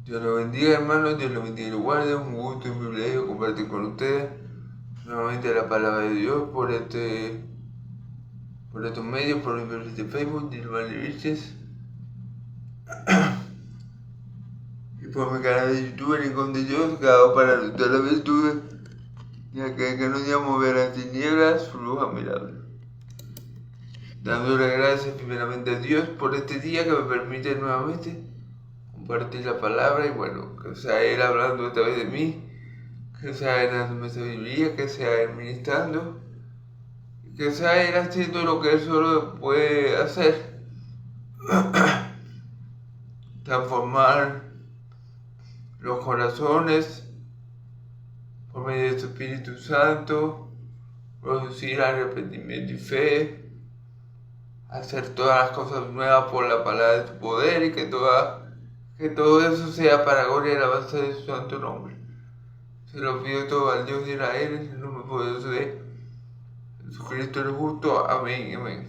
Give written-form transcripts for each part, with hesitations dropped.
Dios los bendiga, hermanos, Dios los bendiga y los guarde. Un gusto y un privilegio compartir con ustedes nuevamente la palabra de Dios por estos medios, por el perfil de Facebook, Dilman Riches, y por mi canal de YouTube, El Rincón de Dios, creado para luchar la virtud, ya que no llamo ver las tinieblas, su luz admirable. Dando las gracias primeramente a Dios por este día que me permite nuevamente compartir la palabra y bueno, que sea Él hablando a través de mí, que sea Él dándome sabiduría, que sea Él ministrando, y que sea Él haciendo lo que Él solo puede hacer, transformar los corazones por medio de su Espíritu Santo, producir arrepentimiento y fe, hacer todas las cosas nuevas por la palabra de su poder y que todo eso sea para gloria y alabanza de su santo nombre. Se lo pido todo al Dios de Israel, en el nombre poderoso de Jesucristo el justo. Amén, amén.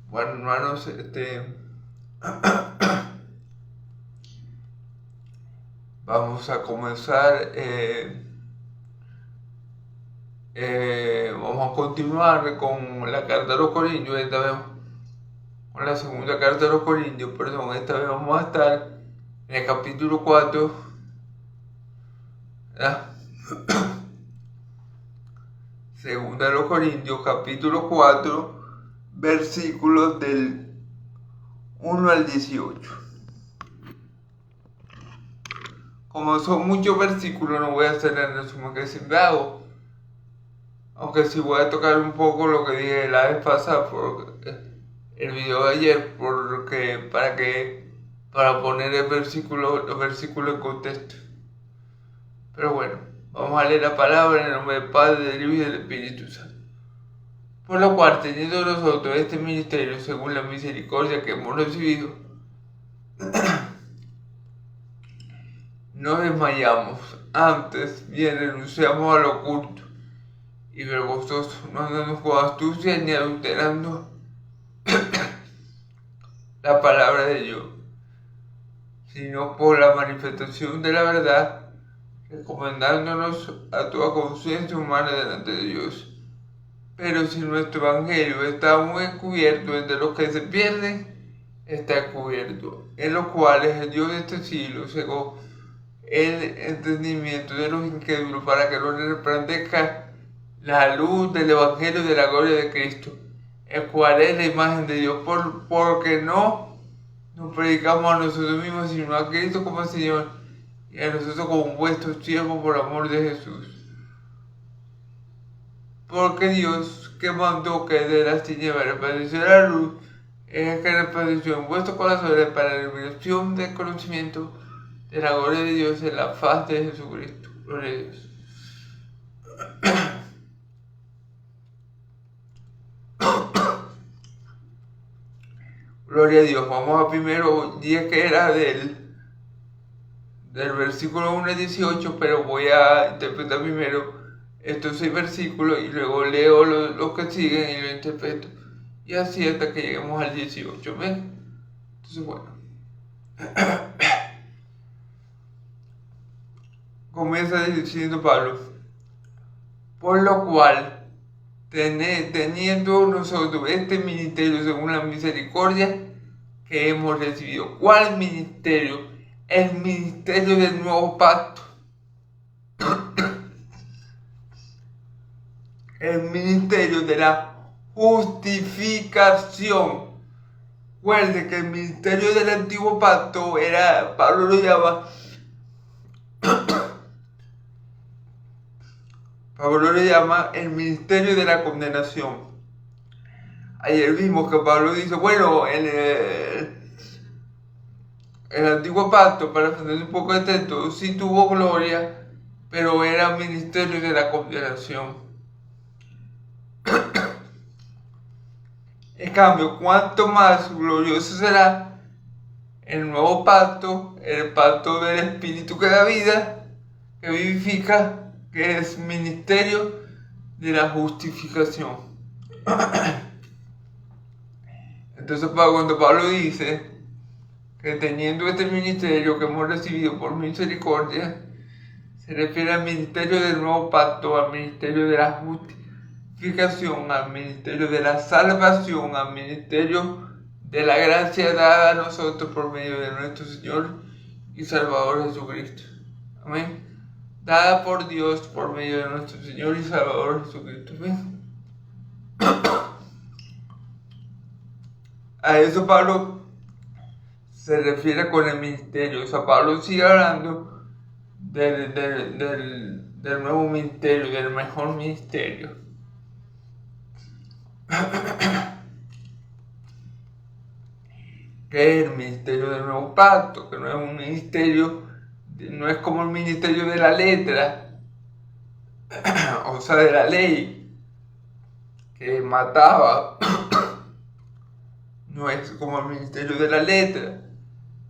Bueno, hermanos, vamos a comenzar. Vamos a continuar con la carta a los Corintios, esta vez con la segunda carta a los Corintios, esta vez vamos a estar en el capítulo 4, ¿verdad? Segunda a los Corintios, capítulo 4, versículos del 1 al 18. Como son muchos versículos, no voy a hacer el resumen que siempre hago, aunque sí voy a tocar un poco lo que dije la vez pasada por el video de ayer, para poner los versículos en contexto. Pero bueno, vamos a leer la palabra en el nombre del Padre, del Hijo y del Espíritu Santo. Por lo cual, teniendo nosotros este ministerio según la misericordia que hemos recibido, no desmayamos, antes bien renunciamos a lo oculto y vergonzoso, no andando con astucia ni adulterando la palabra de Dios, sino por la manifestación de la verdad, recomendándonos a toda conciencia humana delante de Dios. Pero si nuestro evangelio está muy encubierto, entre los que se pierden está encubierto, en los cuales el Dios de este siglo cegó el entendimiento de los incrédulos para que no resplandezca la luz del evangelio de la gloria de Cristo, el cual es la imagen de Dios, porque no nos predicamos a nosotros mismos, sino a Cristo como Señor, y a nosotros como vuestros siervos por amor de Jesús. Porque Dios, que mandó que de las tinieblas resplandeciera la luz, es el que resplandeció en vuestros corazones para la revelación del conocimiento de la gloria de Dios en la faz de Jesucristo. Gloria a Dios. Gloria a Dios. Vamos a primero 10 que era del versículo 1 al 18, pero voy a interpretar primero estos 6 versículos y luego leo los que siguen y lo interpreto. Y así hasta que lleguemos al 18. ¿Ven? Entonces, bueno. Comienza diciendo Pablo: por lo cual, teniendo nosotros este ministerio según la misericordia que hemos recibido. ¿Cuál ministerio? El ministerio del nuevo pacto. El ministerio de la justificación. Recuerde que el ministerio del antiguo pacto era, Pablo lo llama el ministerio de la condenación. Ayer vimos que Pablo dice, bueno, el antiguo pacto, para entender un poco de texto, sí tuvo gloria, pero era el ministerio de la condenación. En cambio, cuanto más glorioso será el nuevo pacto, el pacto del Espíritu que da vida, que vivifica, que es ministerio de la justificación. Entonces, cuando Pablo dice que teniendo este ministerio que hemos recibido por misericordia, se refiere al ministerio del nuevo pacto, al ministerio de la justificación, al ministerio de la salvación, al ministerio de la gracia dada a nosotros por medio de nuestro Señor y Salvador Jesucristo. Amén. Dada por Dios por medio de nuestro Señor y Salvador Jesucristo. Amén. A eso Pablo se refiere con el ministerio. O sea, Pablo sigue hablando del nuevo ministerio, del mejor ministerio. Que es el ministerio del nuevo pacto, que no es un ministerio, no es como el ministerio de la letra, o sea, de la ley, que mataba. No es como el ministerio de la letra,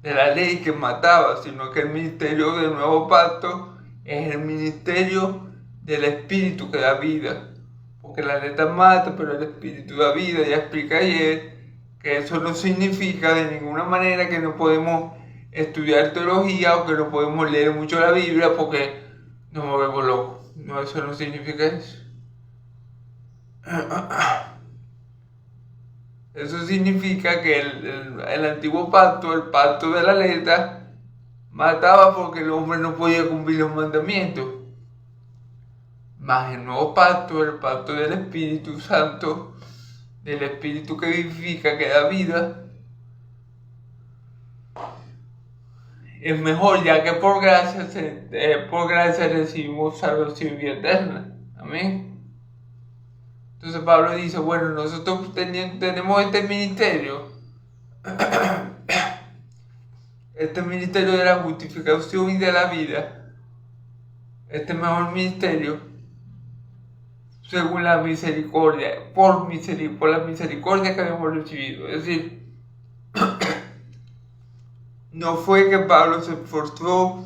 de la ley que mataba, sino que el ministerio del nuevo pacto es el ministerio del Espíritu que da vida. Porque la letra mata, pero el Espíritu da vida. Ya expliqué ayer que eso no significa de ninguna manera que no podemos estudiar teología o que no podemos leer mucho la Biblia porque nos volvemos locos. No, eso no significa eso. Eso significa que el antiguo pacto, el pacto de la letra, mataba porque el hombre no podía cumplir los mandamientos. Mas el nuevo pacto, el pacto del Espíritu Santo, del Espíritu que vivifica, que da vida, es mejor, ya que por gracia recibimos salvación y eterna. Amén. Entonces Pablo dice, bueno, nosotros tenemos este ministerio, este ministerio de la justificación y de la vida, este mejor ministerio, según la misericordia, por la misericordia que hemos recibido. Es decir, no fue que Pablo se esforzó,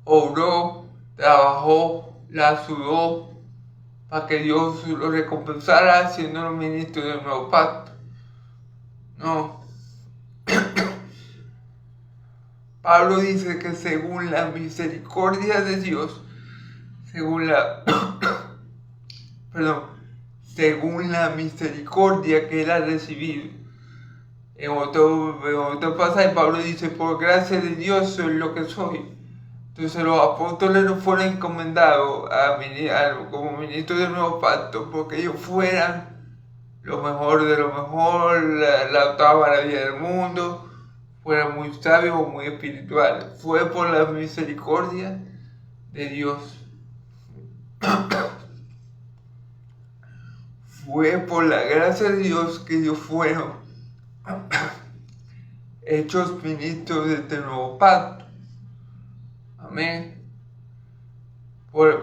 obró, trabajó, la sudó, para que Dios lo recompensara haciéndolo ministro del nuevo pacto. No. Pablo dice que según la misericordia de Dios, según la misericordia que él ha recibido. En otro pasaje Pablo dice, por gracia de Dios soy lo que soy. Entonces los apóstoles no fueron encomendados como ministros del nuevo pacto porque ellos fueran lo mejor de lo mejor, la octava maravilla del mundo, fueran muy sabios o muy espirituales. Fue por la misericordia de Dios. Fue por la gracia de Dios que ellos fueron hechos ministros de este nuevo pacto. Amén.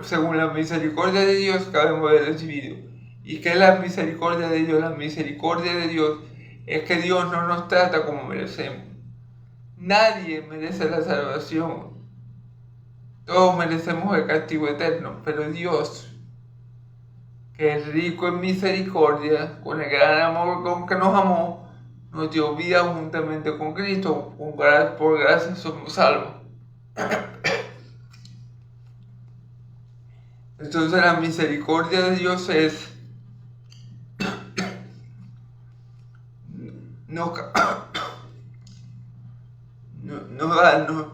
Según la misericordia de Dios que hemos recibido. ¿Y qué es la misericordia de Dios? La misericordia de Dios es que Dios no nos trata como merecemos. Nadie merece la salvación. Todos merecemos el castigo eterno. Pero Dios, que es rico en misericordia, con el gran amor con que nos amó, nos dio vida juntamente con Cristo. Por gracia somos salvos. Entonces la misericordia de Dios es no darnos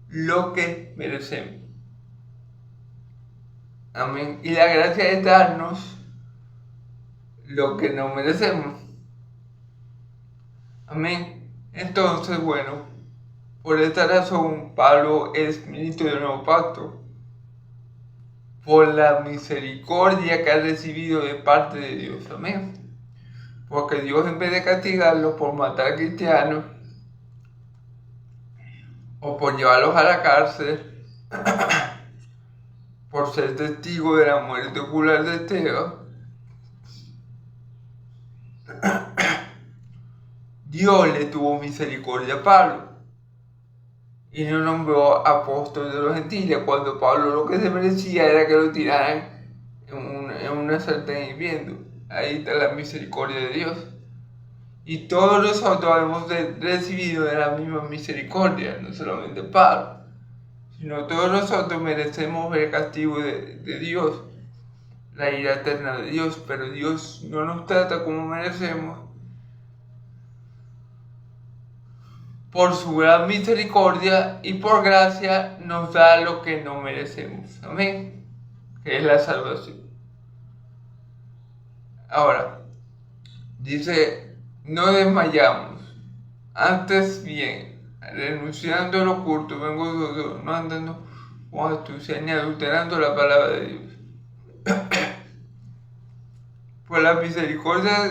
lo que merecemos. Amén. Y la gracia es darnos lo que no merecemos. Amén. Entonces, bueno, por esta razón Pablo es ministro del nuevo pacto. Por la misericordia que ha recibido de parte de Dios. Amén. Porque Dios, en vez de castigarlos por matar a cristianos o por llevarlos a la cárcel por ser testigo de la muerte ocular de Esteban, Dios le tuvo misericordia a Pablo y no nombró apóstol de los gentiles, cuando Pablo lo que se merecía era que lo tiraran en una sartén hirviendo. Ahí está la misericordia de Dios. Y todos nosotros hemos recibido de la misma misericordia, no solamente Pablo, sino todos nosotros merecemos el castigo de Dios, la ira eterna de Dios, pero Dios no nos trata como merecemos. Por su gran misericordia y por gracia nos da lo que no merecemos. Amén. Que es la salvación. Ahora, dice, no desmayamos. Antes bien, renunciando al oculto, vengo no andando con astucia ni adulterando la palabra de Dios. Por la misericordia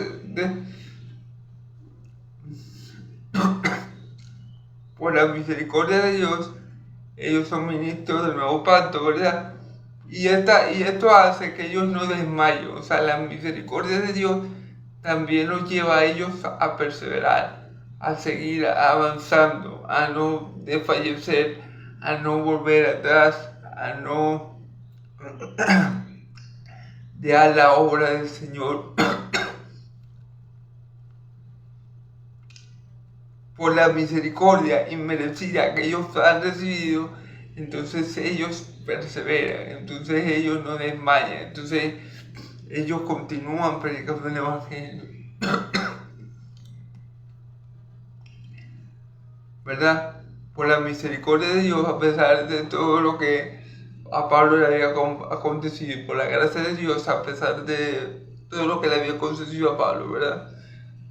por la misericordia de Dios, ellos son ministros del nuevo pacto, ¿verdad? Y esto hace que ellos no desmayen. O sea, la misericordia de Dios también los lleva a ellos a perseverar, a seguir avanzando, a no desfallecer, a no volver atrás, a no dejar la obra del Señor. Por la misericordia inmerecida que ellos han recibido, entonces ellos perseveran, entonces ellos no desmayan, entonces ellos continúan predicando el Evangelio. ¿Verdad? Por la misericordia de Dios, a pesar de todo lo que a Pablo le había acontecido, por la gracia de Dios, a pesar de todo lo que le había concedido a Pablo, ¿verdad?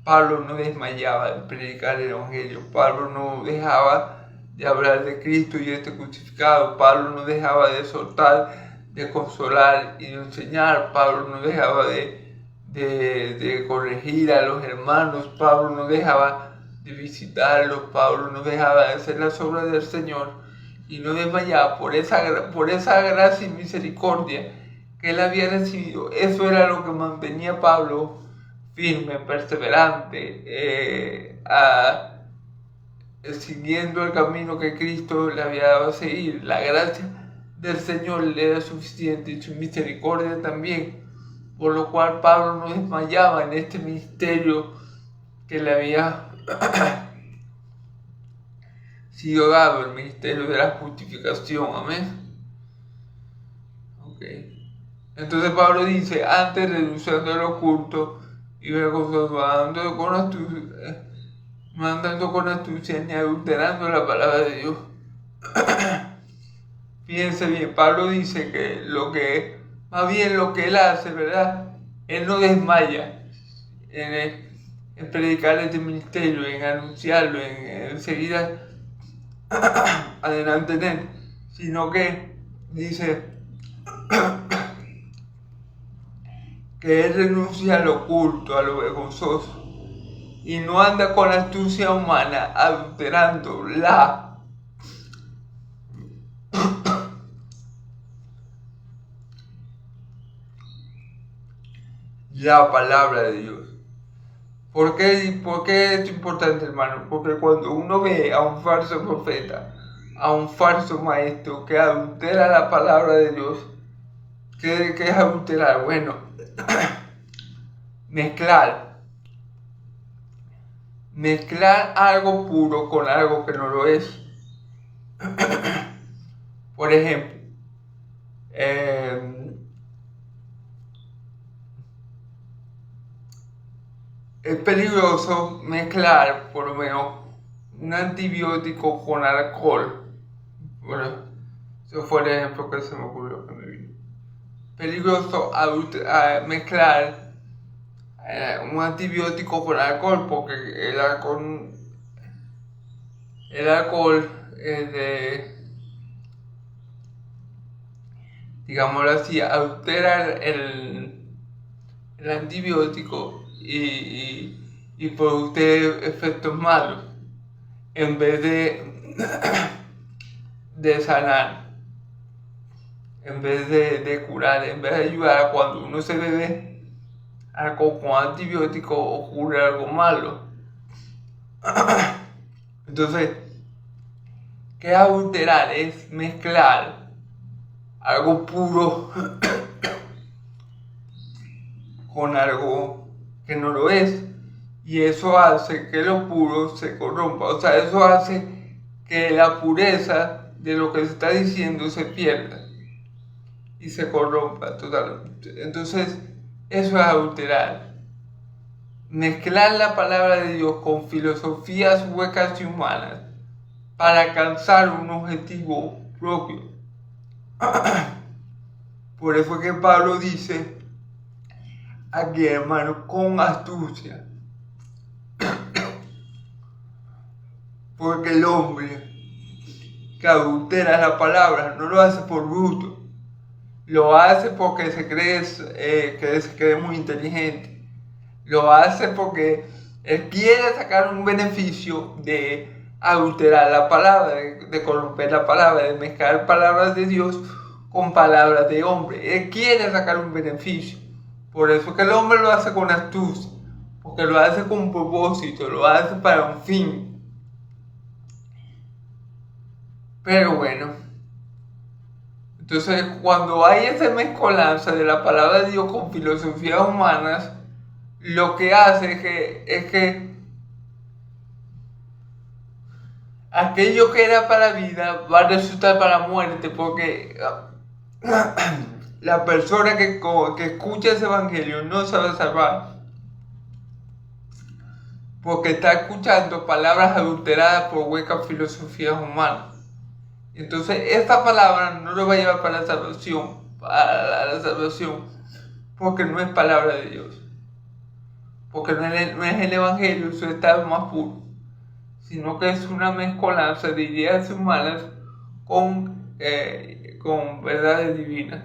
Pablo no desmayaba en predicar el Evangelio. Pablo no dejaba de hablar de Cristo y este crucificado. Pablo no dejaba de exhortar, de consolar y de enseñar. Pablo no dejaba de corregir a los hermanos. Pablo no dejaba de visitarlos. Pablo no dejaba de hacer las obras del Señor. Y no desmayaba por esa gracia y misericordia que él había recibido. Eso era lo que mantenía a Pablo firme, perseverante, siguiendo el camino que Cristo le había dado a seguir. La gracia del Señor le era suficiente y su misericordia también, por lo cual Pablo no desmayaba en este ministerio que le había sido dado, el ministerio de la justificación. Amén. Okay. Entonces Pablo dice, antes renunciando al oculto y andando con astucia ni adulterando la palabra de Dios. Fíjense bien, Pablo dice que más bien lo que él hace, ¿verdad? Él no desmaya en predicar este ministerio, en anunciarlo, en seguir adelante en él, sino que dice que él renuncia a lo oculto, a lo vergonzoso, y no anda con astucia humana adulterando la palabra de Dios. ¿Por qué es importante, hermano? Porque cuando uno ve a un falso profeta, a un falso maestro que adultera la palabra de Dios, ¿qué es adulterar? Bueno, mezclar algo puro con algo que no lo es. Por ejemplo, es peligroso mezclar, por lo menos, un antibiótico con alcohol. Bueno, eso fue el ejemplo que se me ocurrió, que me vino. Peligroso mezclar un antibiótico con alcohol, porque el alcohol digámoslo así, altera el antibiótico y produce efectos malos en vez de sanar, en vez de curar, en vez de ayudar. Cuando uno se bebe algo con antibiótico ocurre algo malo. Entonces, ¿qué es adulterar? Es mezclar algo puro con algo que no lo es. y eso hace que lo puro se corrompa. O sea, eso hace que la pureza de lo que se está diciendo se pierda y se corrompa totalmente. Entonces, eso es adulterar. Mezclar la palabra de Dios con filosofías huecas y humanas para alcanzar un objetivo propio. Por eso que Pablo dice aquí, hermano, con astucia. Porque el hombre que adultera la palabra no lo hace por bruto, lo hace porque se cree muy inteligente, lo hace porque él quiere sacar un beneficio de adulterar la palabra, de corromper la palabra, de mezclar palabras de Dios con palabras de hombre. Él quiere sacar un beneficio. Por eso que el hombre lo hace con astucia, porque lo hace con un propósito, lo hace para un fin. Pero bueno, entonces cuando hay esa mezcolanza de la palabra de Dios con filosofías humanas, lo que hace es que aquello que era para vida va a resultar para muerte, porque la persona que escucha ese evangelio no se va a salvar, porque está escuchando palabras adulteradas por huecas filosofías humanas. Entonces esta palabra no lo va a llevar para la salvación, porque no es palabra de Dios, porque no es el evangelio en su estado más puro, sino que es una mezcolanza de ideas humanas con verdades divinas.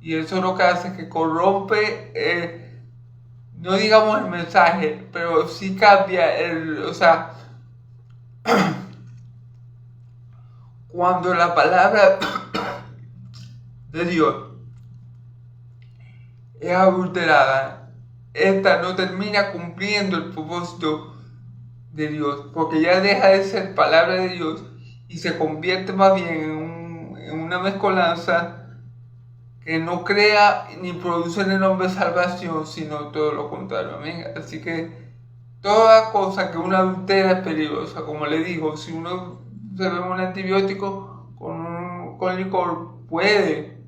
Y eso lo que hace es que corrompe, no digamos el mensaje, pero sí cambia cuando la palabra de Dios es adulterada, esta no termina cumpliendo el propósito de Dios, porque ya deja de ser palabra de Dios y se convierte más bien en una mezcolanza que no crea ni produce en el hombre salvación, sino todo lo contrario. Amén. Así que toda cosa que uno adultera es peligrosa. Como le digo, si uno se bebe un antibiótico con licor, puede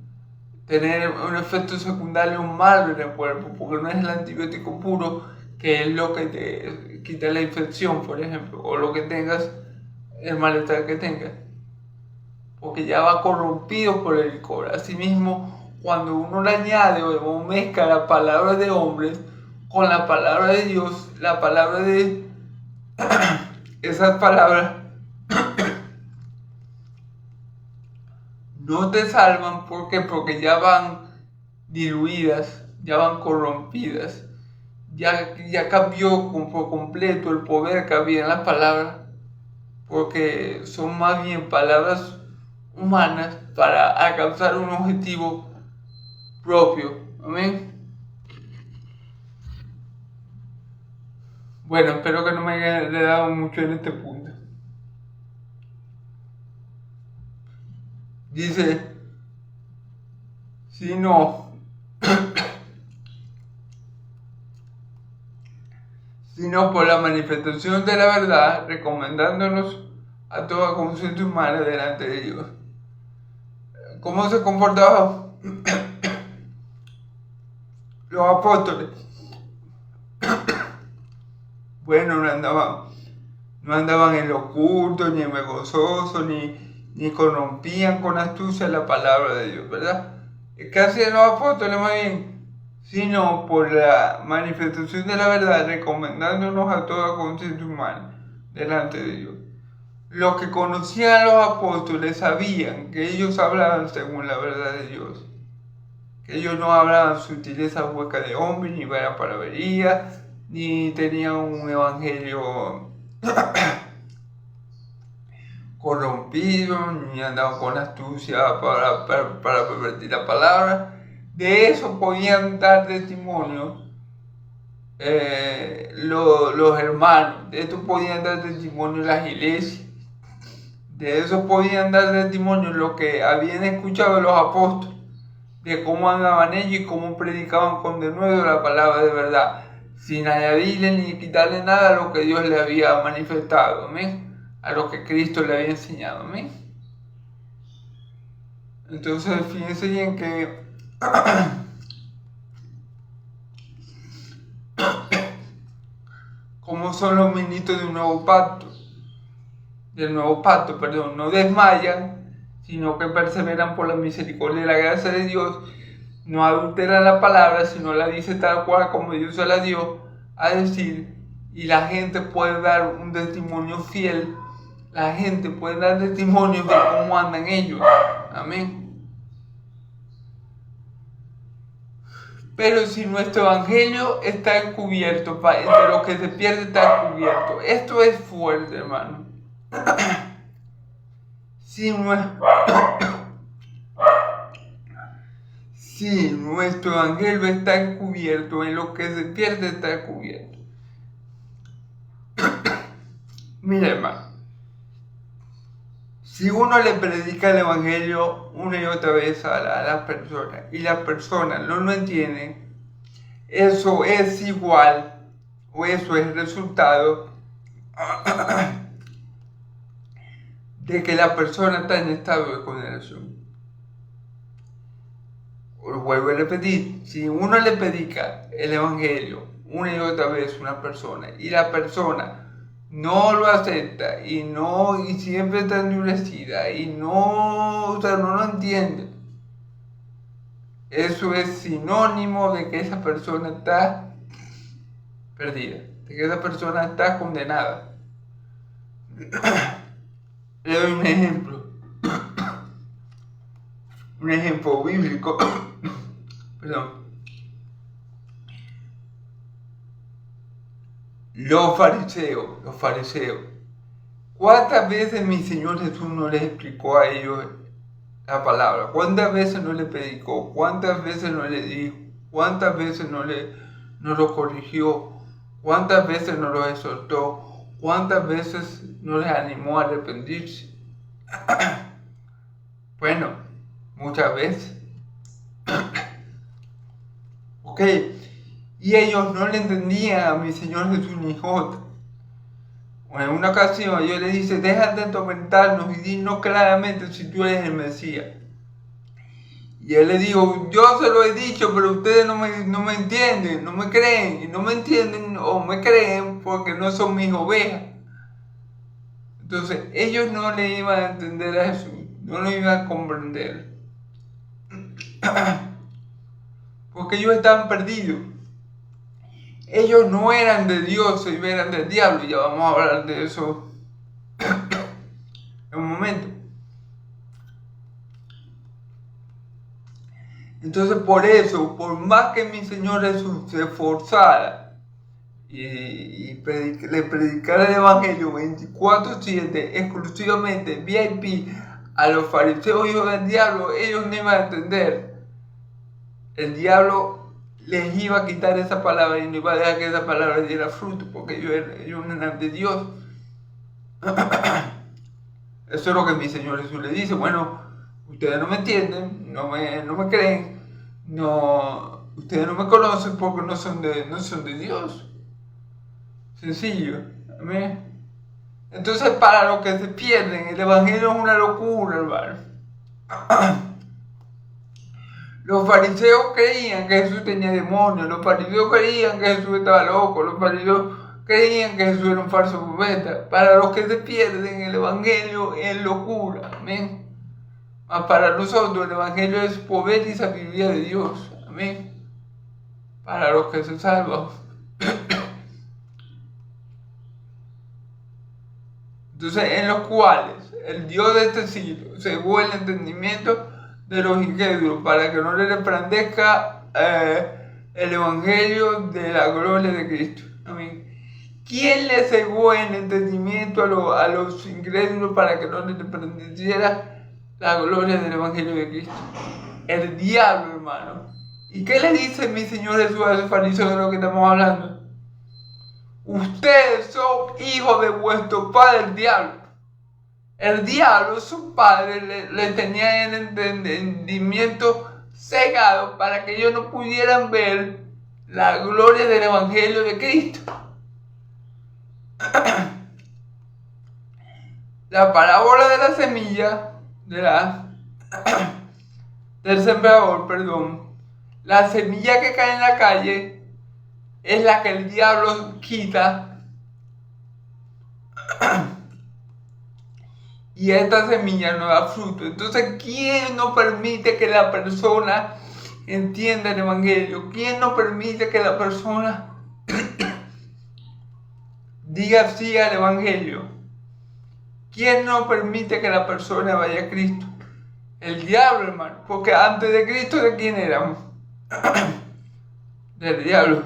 tener un efecto secundario malo en el cuerpo, porque no es el antibiótico puro que es lo que te quita la infección, por ejemplo, o lo que tengas, el malestar que tengas, porque ya va corrompido por el licor. Asimismo, cuando uno le añade o mezcla la palabra de hombres con la palabra de Dios, la palabra de esas palabras no te salvan. ¿Por qué? Porque ya van diluidas, ya van corrompidas, ya cambió por completo el poder que había en las palabras, porque son más bien palabras humanas para alcanzar un objetivo propio. Amén. Bueno, espero que no me haya dado mucho en este punto. Dice, sino por la manifestación de la verdad, recomendándonos a toda conciencia humana delante de Dios. ¿Cómo se comportaban los apóstoles? Bueno, no andaban en lo oculto, ni en vergonzoso, ni corrompían con astucia la palabra de Dios, ¿verdad? ¿Qué hacían los apóstoles más bien? Sino por la manifestación de la verdad, recomendándonos a toda conciencia humana delante de Dios. Los que conocían a los apóstoles sabían que ellos hablaban según la verdad de Dios, que ellos no hablaban sutileza hueca de hombre, ni para palabrería, ni tenían un evangelio corrompido, ni andaban con astucia para pervertir la palabra. De eso podían dar testimonio los hermanos, de esto podían dar testimonio las iglesias, de eso podían dar testimonio los que habían escuchado a los apóstoles, de cómo andaban ellos y cómo predicaban con denuedo la palabra de verdad, sin añadirle ni quitarle nada a lo que Dios le había manifestado, amén, a lo que Cristo le había enseñado, amén. Entonces fíjense bien que como son los ministros del nuevo pacto, no desmayan, sino que perseveran por la misericordia y la gracia de Dios, no adulteran la palabra, sino la dice tal cual como Dios se la dio a decir, y la gente puede dar un testimonio fiel, la gente puede dar testimonio de cómo andan ellos, amén. Pero si nuestro evangelio está encubierto, entre lo que se pierde está encubierto. Esto es fuerte, hermano. Si nuestro evangelio está encubierto, en lo que se pierde está encubierto. Mira, hermano, si uno le predica el evangelio una y otra vez a las personas y las personas no lo entienden, eso es igual o eso es resultado de que la persona está en estado de condenación. Os vuelvo a repetir, si uno le predica el evangelio una y otra vez a una persona y la persona no lo acepta y siempre está endurecida y no lo entiende, eso es sinónimo de que esa persona está perdida, de que esa persona está condenada. Le doy un ejemplo bíblico. Perdón. Los fariseos. ¿Cuántas veces mi Señor Jesús no les explicó a ellos la palabra? ¿Cuántas veces no les predicó? ¿Cuántas veces no les dijo? ¿Cuántas veces no los corrigió? ¿Cuántas veces no los exhortó? ¿Cuántas veces no les animó a arrepentirse? Bueno, muchas veces. Ok. Y ellos no le entendían a mi Señor Jesús ni jota. En una ocasión Dios le dice, deja de atormentarnos y dinos claramente si tú eres el Mesías. Y él le dijo, yo se lo he dicho, pero ustedes no me entienden, no me creen. Y no me entienden o me creen porque no son mis ovejas. Entonces ellos no le iban a entender a Jesús, no lo iban a comprender. Porque ellos estaban perdidos. Ellos no eran de Dios, ellos eran del diablo. Ya vamos a hablar de eso en un momento. Entonces por eso, por más que mi Señor Jesús se esforzara y le predicara el Evangelio 24/7, exclusivamente VIP a los fariseos hijos del diablo, ellos no iban a entender. El diablo les iba a quitar esa palabra y no iba a dejar que esa palabra diera fruto, porque ellos no eran de Dios. Eso es lo que mi Señor Jesús le dice. Bueno, ustedes no me entienden, no me creen, ustedes no me conocen porque no son de Dios. Sencillo. Amén. Entonces, para los que se pierden, el evangelio es una locura, hermano. Los fariseos creían que Jesús tenía demonios, los fariseos creían que Jesús estaba loco, los fariseos creían que Jesús era un falso profeta. Para los que se pierden, el evangelio es locura, amén. Mas para nosotros el evangelio es poder y sabiduría de Dios, amén. Para los que se salvan. Entonces, en los cuales el Dios de este siglo cegó el entendimiento de los incrédulos para que no les resplandezca el evangelio de la gloria de Cristo. Amén. ¿Quién le cegó el entendimiento a los incrédulos para que no les resplandeciera la gloria del evangelio de Cristo? El diablo, hermano. ¿Y qué le dice mi Señor Jesús a los fariseos de lo que estamos hablando? Ustedes son hijos de vuestro padre el diablo. El diablo, su padre, le tenía el entendimiento cegado para que ellos no pudieran ver la gloria del Evangelio de Cristo. La parábola de la semilla, del sembrador, perdón. La semilla que cae en la calle es la que el diablo quita. Y esta semilla no da fruto. Entonces, ¿quién no permite que la persona entienda el Evangelio? ¿Quién no permite que la persona diga sí al Evangelio? ¿Quién no permite que la persona vaya a Cristo? El diablo, hermano. Porque antes de Cristo, ¿de quién éramos? Del diablo.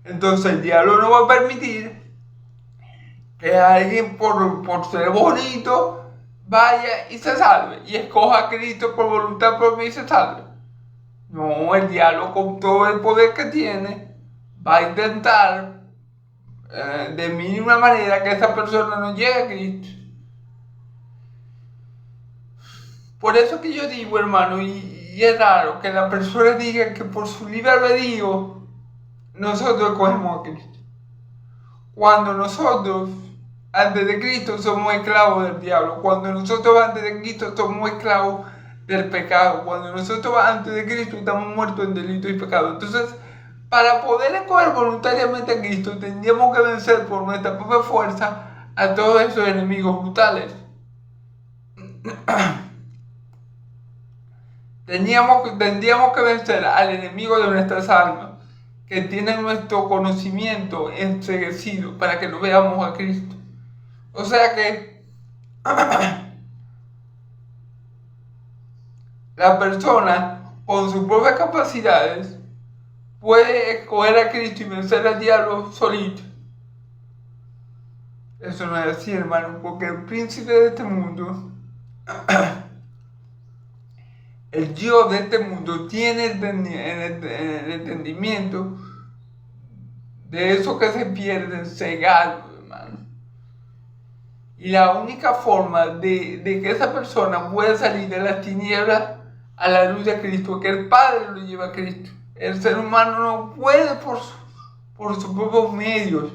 Entonces el diablo no va a permitir que alguien por ser bonito vaya y se salve y escoja a Cristo por voluntad propia y se salve. No, el diablo con todo el poder que tiene va a intentar de mínima manera que esa persona no llegue a Cristo. Por eso que yo digo, hermano, y es raro que la persona diga que por su libre albedrío nosotros escogemos a Cristo. Cuando nosotros antes de Cristo somos esclavos del diablo. Cuando nosotros antes de Cristo somos esclavos del pecado. Cuando nosotros antes de Cristo estamos muertos en delito y pecado. Entonces, para poder escoger voluntariamente a Cristo, tendríamos que vencer por nuestra propia fuerza a todos esos enemigos brutales. Tendríamos que vencer al enemigo de nuestras almas, que tiene nuestro conocimiento enceguecido para que lo veamos a Cristo. O sea que la persona con sus propias capacidades puede escoger a Cristo y vencer al diablo solito. Eso no es así, hermano, porque el príncipe de este mundo, el Dios de este mundo, tiene el entendimiento de eso que se pierde, cegado, hermano. Y la única forma de que esa persona pueda salir de las tinieblas a la luz de Cristo es que el Padre lo lleva a Cristo. El ser humano no puede por sus propios medios,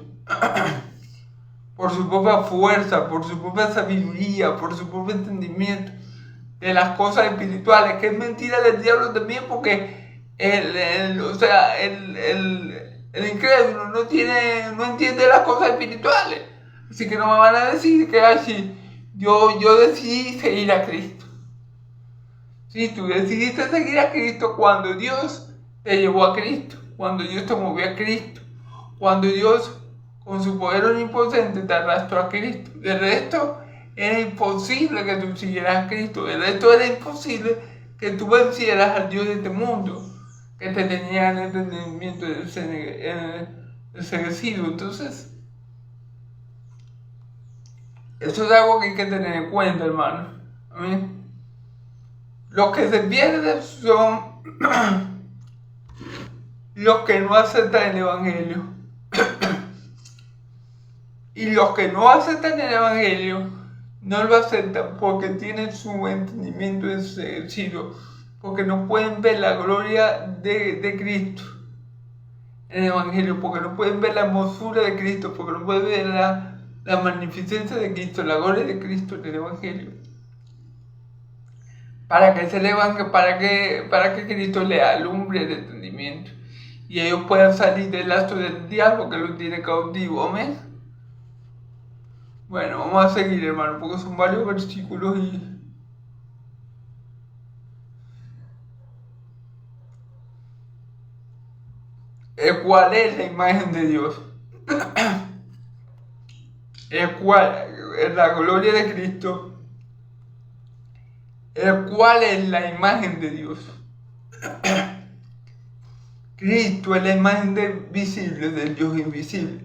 por su propia fuerza, por su propia sabiduría, por su propio entendimiento de las cosas espirituales, que es mentira del diablo también, porque el incrédulo no entiende las cosas espirituales. Así que no me van a decir que así yo decidí seguir a Cristo. Sí, tú decidiste seguir a Cristo cuando Dios te llevó a Cristo, cuando Dios te movió a Cristo, cuando Dios con su poder omnipotente te arrastró a Cristo. De resto era imposible que tú siguieras a Cristo. De resto era imposible que tú vencieras al Dios de este mundo, que te tenía el entendimiento enceguecido. Entonces, eso es algo que hay que tener en cuenta, hermano. ¿Amén? Los que se pierden son los que no aceptan el Evangelio. Y los que no aceptan el Evangelio no lo aceptan porque tienen su entendimiento enceguecido, porque no pueden ver la gloria de Cristo en el Evangelio, porque no pueden ver la hermosura de Cristo, porque no pueden ver la magnificencia de Cristo, la gloria de Cristo en el Evangelio. Para que Cristo le alumbre el entendimiento y ellos puedan salir del lazo del diablo que los tiene cautivo. Amén. Bueno, vamos a seguir, hermano, porque son varios versículos y ¿cuál es la imagen de Dios? La gloria de Cristo. ¿Cuál es la imagen de Dios? Cristo es la imagen visible del Dios invisible.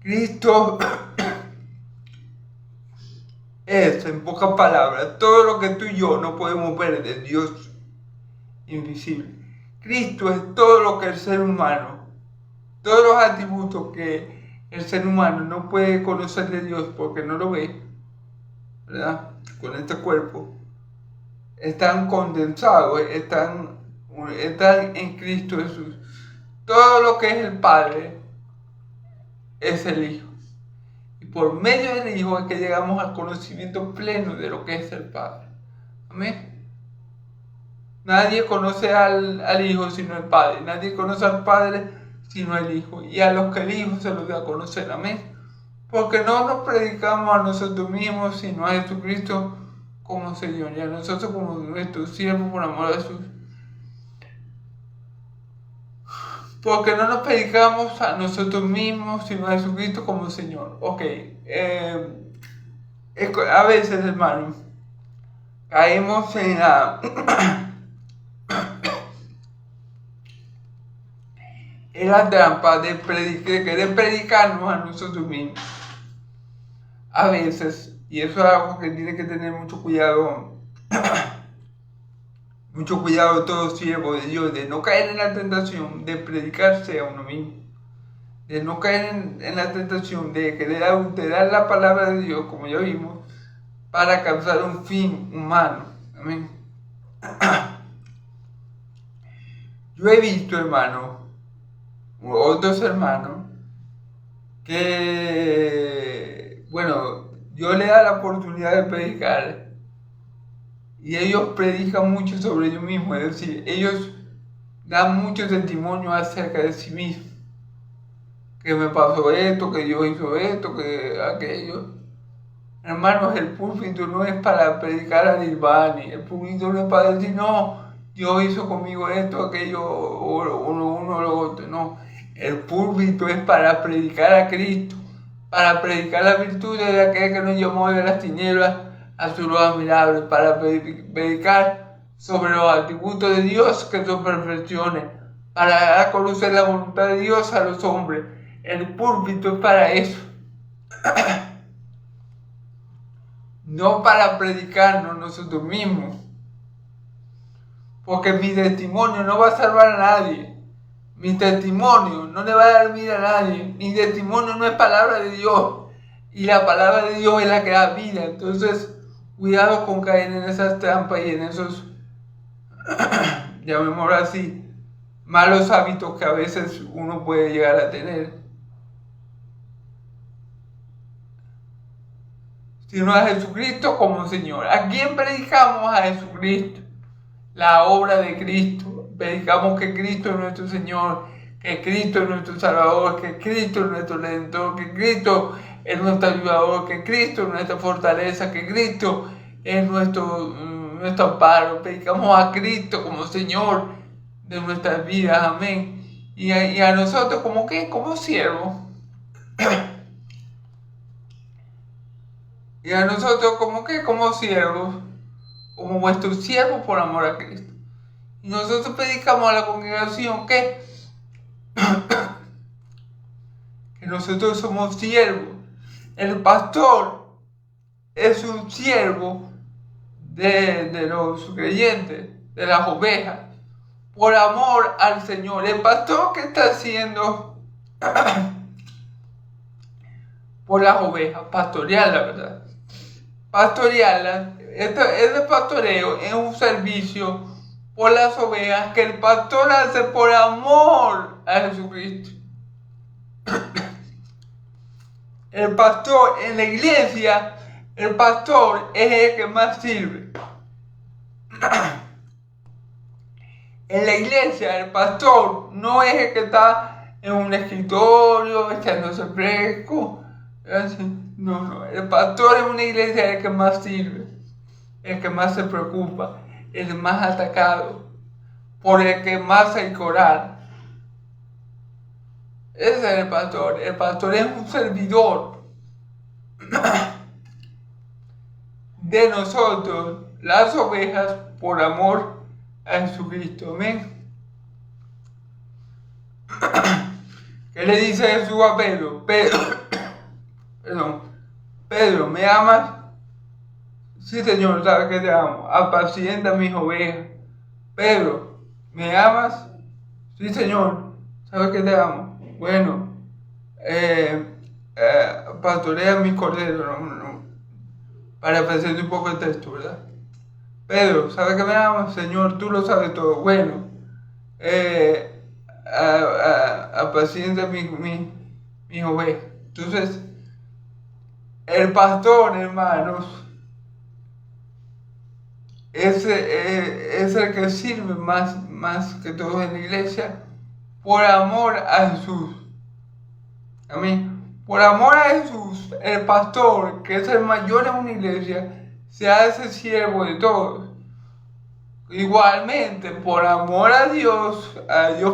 Cristo es, en pocas palabras, todo lo que tú y yo no podemos ver del Dios invisible. Cristo es todo lo que el ser humano, todos los atributos que el ser humano no puede conocer de Dios porque no lo ve, ¿verdad? Con este cuerpo, están condensados, están están en Cristo Jesús. Todo lo que es el Padre es el Hijo. Y por medio del Hijo es que llegamos al conocimiento pleno de lo que es el Padre. Amén. Nadie conoce al Hijo sino el Padre. Nadie conoce al Padre sino el Hijo. Y a los que el Hijo se los da a conocer. Amén. Porque no nos predicamos a nosotros mismos, sino a Jesucristo como Señor. Y a nosotros como nuestro siervo por amor a Jesús. Porque no nos predicamos a nosotros mismos, sino a Jesucristo como Señor. Ok. A veces, hermano, caemos en la... en la trampa de querer predicarnos a nosotros mismos. A veces, y eso es algo que tiene que tener mucho cuidado, todo siervo de Dios, de no caer en la tentación de predicarse a uno mismo, de no caer en la tentación de querer adulterar la palabra de Dios, como ya vimos, para alcanzar un fin humano. Amén. Yo he visto, hermano, otros hermanos que, bueno, yo le da la oportunidad de predicar y ellos predican mucho sobre ellos mismos, es decir, ellos dan mucho testimonio acerca de sí mismos, que me pasó esto, que Dios hizo esto, que aquello. Hermanos, el púlpito no es para predicar a Nirvani, el púlpito no es para decir, no, Dios hizo conmigo esto, aquello, o uno o lo otro, no. El púlpito es para predicar a Cristo, para predicar las virtudes de aquel que nos llamó de las tinieblas a su luz admirable, para predicar sobre los atributos de Dios que son perfecciones, para dar a conocer la voluntad de Dios a los hombres. El púlpito es para eso. No para predicarnos nosotros mismos. Porque mi testimonio no va a salvar a nadie. Mi testimonio no le va a dar vida a nadie. Mi testimonio no es palabra de Dios. Y la palabra de Dios es la que da vida. Entonces, cuidado con caer en esas trampas y en esos, llamémoslo así, malos hábitos que a veces uno puede llegar a tener. Sino a Jesucristo como Señor. ¿A quién predicamos? A Jesucristo. La obra de Cristo. Predicamos que Cristo es nuestro Señor, que Cristo es nuestro Salvador, que Cristo es nuestro Redentor, que Cristo es nuestro ayudador, que Cristo es nuestra fortaleza, que Cristo es nuestro amparo. Predicamos a Cristo como Señor de nuestras vidas. Amén. Y a nosotros como ¿qué? Como siervos. Y a nosotros como ¿qué? Como siervos. Como vuestros siervos por amor a Cristo. Y nosotros predicamos a la congregación que nosotros somos siervos. El pastor es un siervo de los creyentes, de las ovejas, por amor al Señor. El pastor que está haciendo por las ovejas, pastorear la verdad. Pastorearlas, este pastoreo es un servicio por las ovejas que el pastor hace por amor a Jesucristo. El pastor en la iglesia, el pastor es el que más sirve. En la iglesia el pastor no es el que está en un escritorio echándose fresco. No, el pastor en una iglesia es el que más sirve, el que más se preocupa, el más atacado, por el que más hay que orar. Ese es el pastor. El pastor es un servidor de nosotros, las ovejas, por amor a Jesucristo. Amén. ¿Qué le dice Jesús a Pedro? Pedro, ¿me amas? Sí, Señor, sabes que te amo. Apacienta mis ovejas. Pedro, ¿me amas? Sí, Señor, sabes que te amo. Bueno, pastorea mis corderos. Para apreciar un poco el texto, ¿verdad? Pedro, ¿sabes que me amas? Señor, tú lo sabes todo. Bueno, apacienta mis ovejas. Entonces, el pastor, hermanos, es el que sirve más que todo en la iglesia por amor a Jesús. Amén. Por amor a Jesús, el pastor, que es el mayor en una iglesia, se hace siervo de todos. Igualmente, por amor a Dios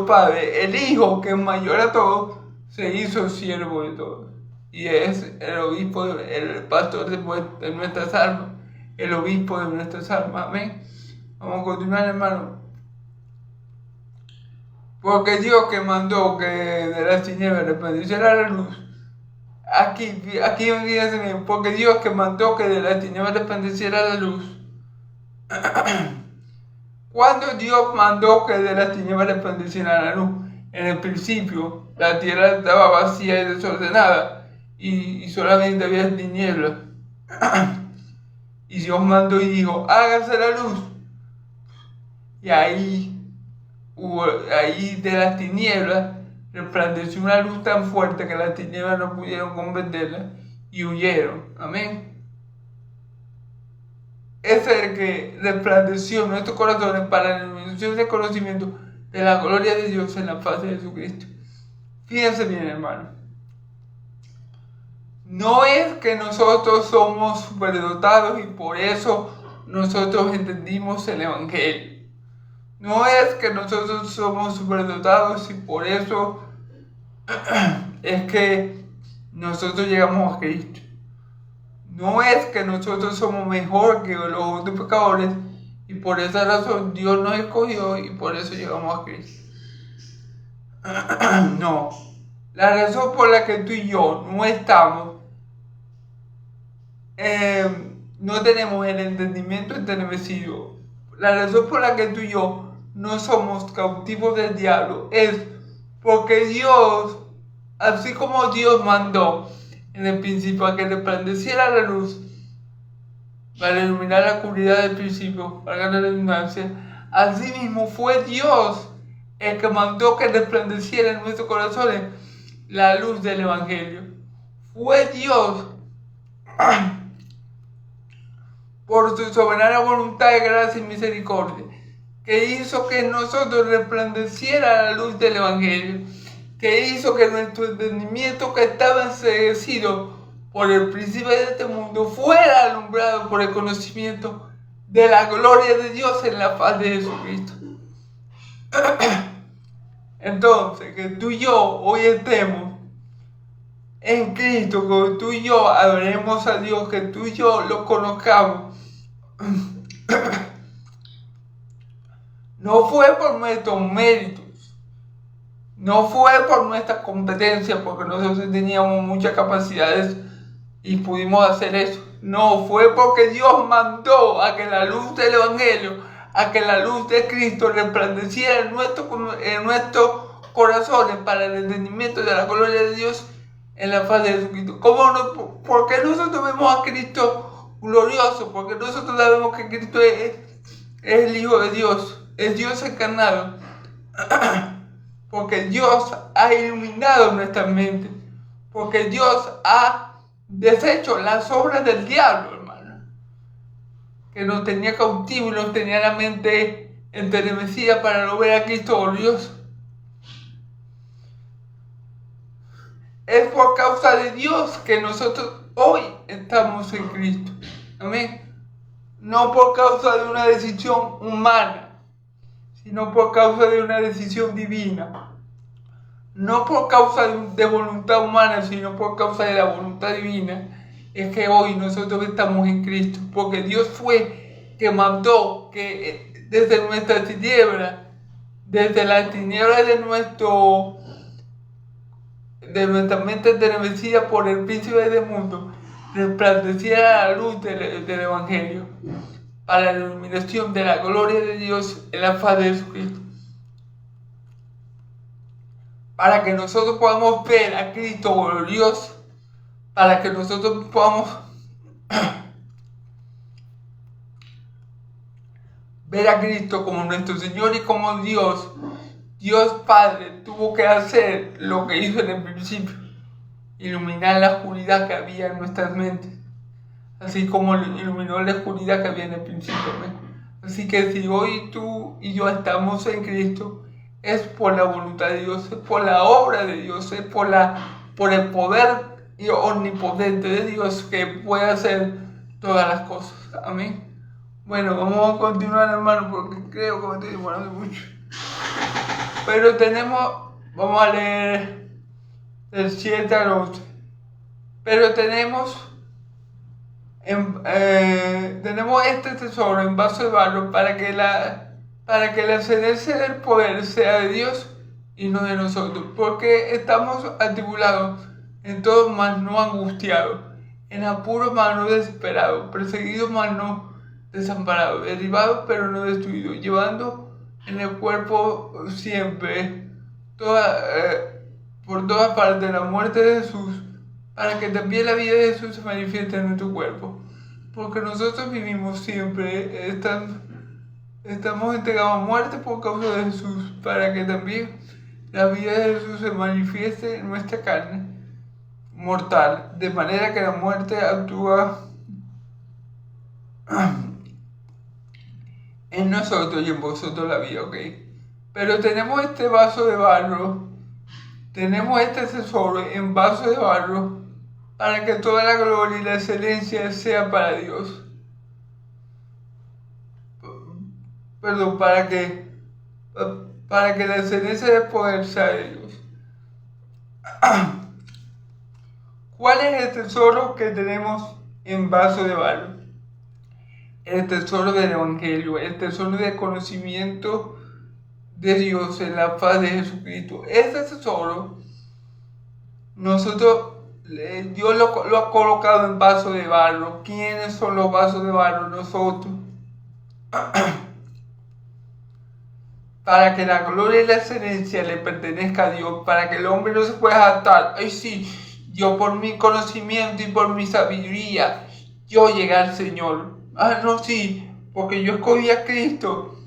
Padre, el Hijo, que es mayor a todos, se hizo siervo de todos. Y es el obispo, el pastor de nuestras almas, el obispo de nuestras almas. Amén. Vamos a continuar, hermano. Porque Dios que mandó que de las tinieblas resplandeciera la luz. Aquí fíjense, porque Dios que mandó que de las tinieblas resplandeciera la luz. Cuando Dios mandó que de las tinieblas resplandeciera la luz, en el principio la tierra estaba vacía y desordenada y solamente había tinieblas. Y Dios mandó y dijo, hágase la luz. Y ahí de las tinieblas resplandeció una luz tan fuerte que las tinieblas no pudieron comprenderla y huyeron. Amén. Es el que resplandeció en nuestros corazones para la iluminación del conocimiento de la gloria de Dios en la faz de Jesucristo. Fíjense bien, hermano. No es que nosotros somos superdotados y por eso nosotros entendimos el Evangelio. No es que nosotros somos superdotados y por eso es que nosotros llegamos a Cristo. No es que nosotros somos mejor que los otros pecadores y por esa razón Dios nos escogió y por eso llegamos a Cristo. No. La razón por la que tú y yo no estamos, no tenemos el entendimiento entenecido. La razón por la que tú y yo no somos cautivos del diablo es porque Dios, así como Dios mandó en el principio a que resplandeciera la luz para iluminar la oscuridad del principio, para ganar la ignorancia, así mismo fue Dios el que mandó que resplandeciera en nuestros corazones la luz del Evangelio. Fue Dios por su soberana voluntad de gracia y misericordia que hizo que en nosotros resplandeciera la luz del Evangelio, que hizo que nuestro entendimiento que estaba enceguecido por el príncipe de este mundo fuera alumbrado por el conocimiento de la gloria de Dios en la faz de Jesucristo. Entonces, que tú y yo hoy estemos en Cristo, que tú y yo adoremos a Dios, que tú y yo lo conozcamos, no fue por nuestros méritos, no fue por nuestra competencia, porque nosotros teníamos muchas capacidades y pudimos hacer eso. No, fue porque Dios mandó a que la luz del Evangelio, a que la luz de Cristo resplandeciera en nuestros corazones para el entendimiento de la gloria de Dios en la faz de Jesucristo. ¿Por qué nosotros vemos a Cristo glorioso? Porque nosotros sabemos que Cristo es el Hijo de Dios, es Dios encarnado. Porque Dios ha iluminado nuestra mente, porque Dios ha deshecho las obras del diablo, hermano, que nos tenía cautivos y nos tenía la mente enternecida para no ver a Cristo glorioso. Es por causa de Dios que nosotros hoy estamos en Cristo. Amén. No por causa de una decisión humana, sino por causa de una decisión divina. No por causa de voluntad humana, sino por causa de la voluntad divina. Es que hoy nosotros estamos en Cristo. Porque Dios fue que mandó que desde nuestra tiniebla, desde las tinieblas de nuestra mente entenebrecida por el príncipe del mundo, resplandeciera la luz del Evangelio para la iluminación de la gloria de Dios en la faz de Jesucristo. Para que nosotros podamos ver a Cristo glorioso, para que nosotros podamos ver a Cristo como nuestro Señor y como Dios, Dios Padre tuvo que hacer lo que hizo en el principio, iluminar la oscuridad que había en nuestras mentes, así como iluminó la oscuridad que había en el principio. Así que si hoy tú y yo estamos en Cristo, es por la voluntad de Dios, es por la obra de Dios, es por el poder omnipotente de Dios que puede hacer todas las cosas. Amén. Bueno, vamos a continuar, hermano, porque creo que me estoy demorando mucho. Pero vamos a leer del 7 al 11. Pero tenemos este tesoro en vaso de barro para que la excelencia del poder sea de Dios y no de nosotros, porque estamos atribulados en todo, mas no angustiados, en apuro, mas no desesperados, perseguidos, mas no desamparados, derribados, pero no destruidos, llevando en el cuerpo siempre por todas partes la muerte de Jesús, para que también la vida de Jesús se manifieste en nuestro cuerpo. Porque nosotros vivimos siempre, estamos entregados a muerte por causa de Jesús, para que también la vida de Jesús se manifieste en nuestra carne mortal, de manera que la muerte actúa en nosotros y en vosotros la vida, ¿ok? Pero tenemos este vaso de barro, tenemos este tesoro en vaso de barro, para que toda la gloria y la excelencia sea para Dios. Perdón, para que la excelencia del poder sea de Dios. ¿Cuál es el tesoro que tenemos en vaso de barro? El tesoro del Evangelio, el tesoro del conocimiento de Dios en la faz de Jesucristo. Este tesoro, Dios lo ha colocado en vaso de barro. ¿Quiénes son los vasos de barro? Nosotros. Para que la gloria y la excelencia le pertenezca a Dios, para que el hombre no se pueda jactar. Ay, sí, yo por mi conocimiento y por mi sabiduría, yo llegué al Señor. Ah, no, sí, porque yo escogí a Cristo.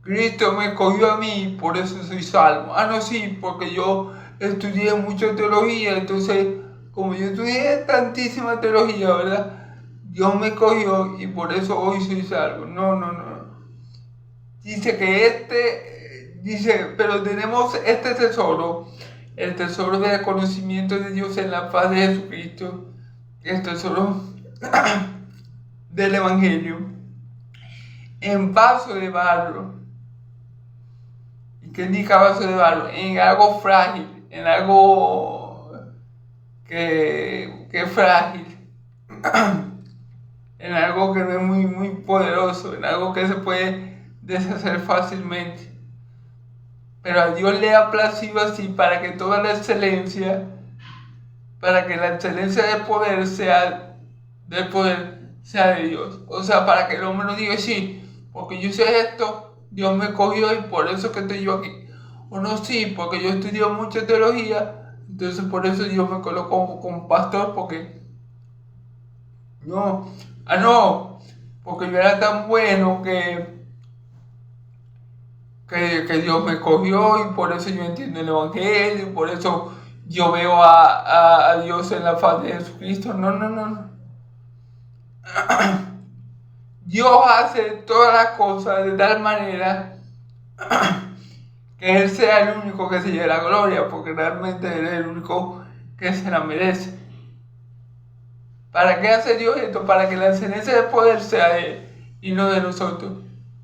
Cristo me escogió a mí, por eso soy salvo. Ah, no, sí, porque yo estudié mucha teología, entonces, como yo estudié tantísima teología, ¿verdad? Dios me escogió y por eso hoy soy salvo. No. Pero tenemos este tesoro, el tesoro del conocimiento de Dios en la faz de Jesucristo, el tesoro del Evangelio, en vaso de barro. ¿Y qué indica vaso de barro? En algo frágil, en algo que es frágil, en algo que no es muy poderoso, en algo que se puede deshacer fácilmente. Pero a Dios le ha placido así para que toda la excelencia, para que la excelencia del poder sea de Dios. O sea, para que el hombre no diga, sí, porque yo sé esto, Dios me cogió y por eso que estoy yo aquí. O no, sí, porque yo estudié mucha teología, entonces por eso Dios me colocó como pastor, porque no, porque yo era tan bueno que Dios me cogió y por eso yo entiendo el Evangelio y por eso yo veo a Dios en la faz de Jesucristo. No. Dios hace todas las cosas de tal manera que Él sea el único que se lleve la gloria, porque realmente Él es el único que se la merece. ¿Para qué hace Dios esto? Para que la excelencia del poder sea de Él y no de nosotros.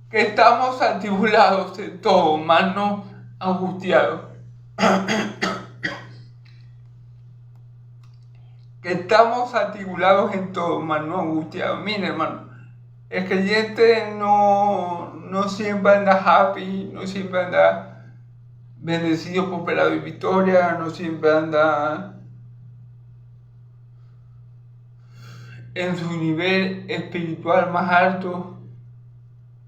Que estamos atribulados en todo, mas no angustiados. Que estamos atribulados en todo, mas no angustiados. Mire, hermano, el creyente no siempre anda happy, no siempre anda bendecido, prosperado y victoria, no siempre anda en su nivel espiritual más alto.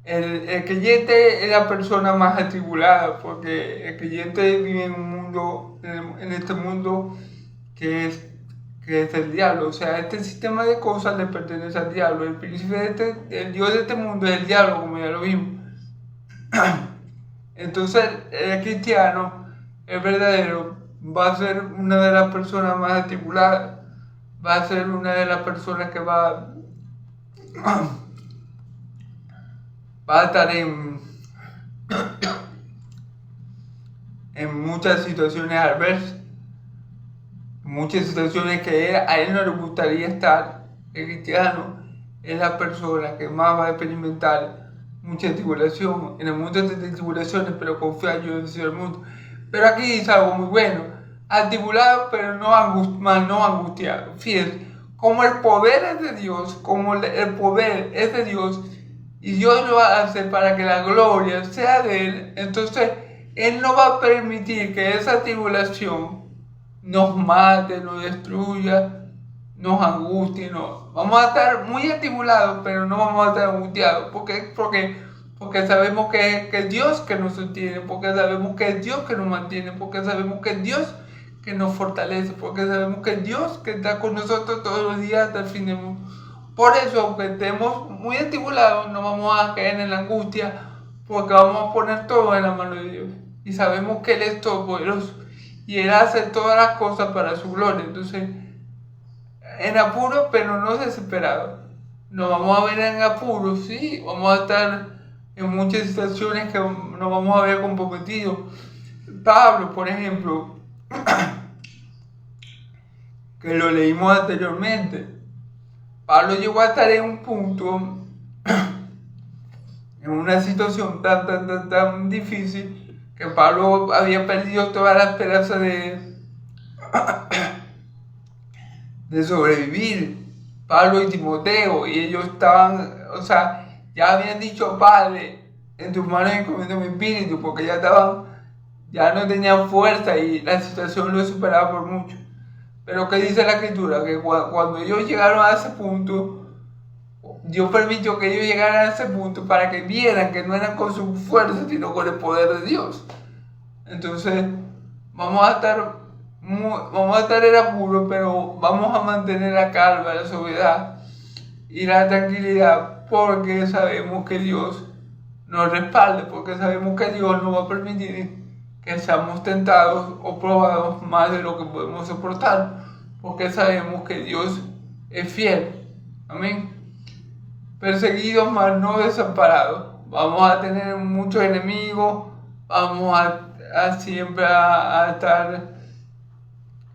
El creyente es la persona más atribulada, porque el creyente vive en un mundo, en este mundo que es el diablo. O sea, este sistema de cosas le pertenece al diablo. El príncipe el Dios de este mundo es el diablo, como ya lo vimos. Entonces el cristiano, el verdadero, va a ser una de las personas más articuladas, va a ser una de las personas que va a estar en muchas situaciones adversas, muchas situaciones que a él no le gustaría estar. El cristiano es la persona que más va a experimentar mucha tribulación. En el mundo de tribulaciones, pero confía yo en el mundo. Pero aquí dice algo muy bueno: atribulado, pero no angustiado. Fíjense, como el poder es de Dios, como el poder es de Dios, y Dios lo va a hacer para que la gloria sea de Él, entonces Él no va a permitir que esa tribulación nos mate, nos destruya, nos angustie. No. Vamos a estar muy atribulados, pero no vamos a estar angustiados. Porque sabemos que es Dios que nos sostiene, porque sabemos que es Dios que nos mantiene, porque sabemos que es Dios que nos fortalece, porque sabemos que es Dios que está con nosotros todos los días hasta el fin del mundo. Por eso, aunque estemos muy atribulados, no vamos a caer en la angustia, porque vamos a poner todo en la mano de Dios. Y sabemos que Él es todopoderoso y Él hace todas las cosas para su gloria. Entonces, en apuro, pero no desesperado. Nos vamos a ver en apuro, sí, vamos a estar en muchas situaciones que nos vamos a ver comprometidos. Pablo, por ejemplo, que lo leímos anteriormente, Pablo llegó a estar en un punto, en una situación tan difícil, que Pablo había perdido toda la esperanza de sobrevivir. Pablo y Timoteo, y ellos estaban, o sea, ya habían dicho: Padre, en tus manos encomiendo mi espíritu, porque ya no tenían fuerza y la situación lo superaba por mucho. Pero ¿qué dice la Escritura? Que cuando ellos llegaron a ese punto, Dios permitió que ellos llegaran a ese punto para que vieran que no eran con su fuerza, sino con el poder de Dios. Entonces, vamos a estar en apuro, pero vamos a mantener la calma, la sobriedad y la tranquilidad, porque sabemos que Dios nos respalda, porque sabemos que Dios no va a permitir que seamos tentados o probados más de lo que podemos soportar, porque sabemos que Dios es fiel. Amén. Perseguidos, mas no desamparados. Vamos a tener muchos enemigos, vamos a siempre a estar.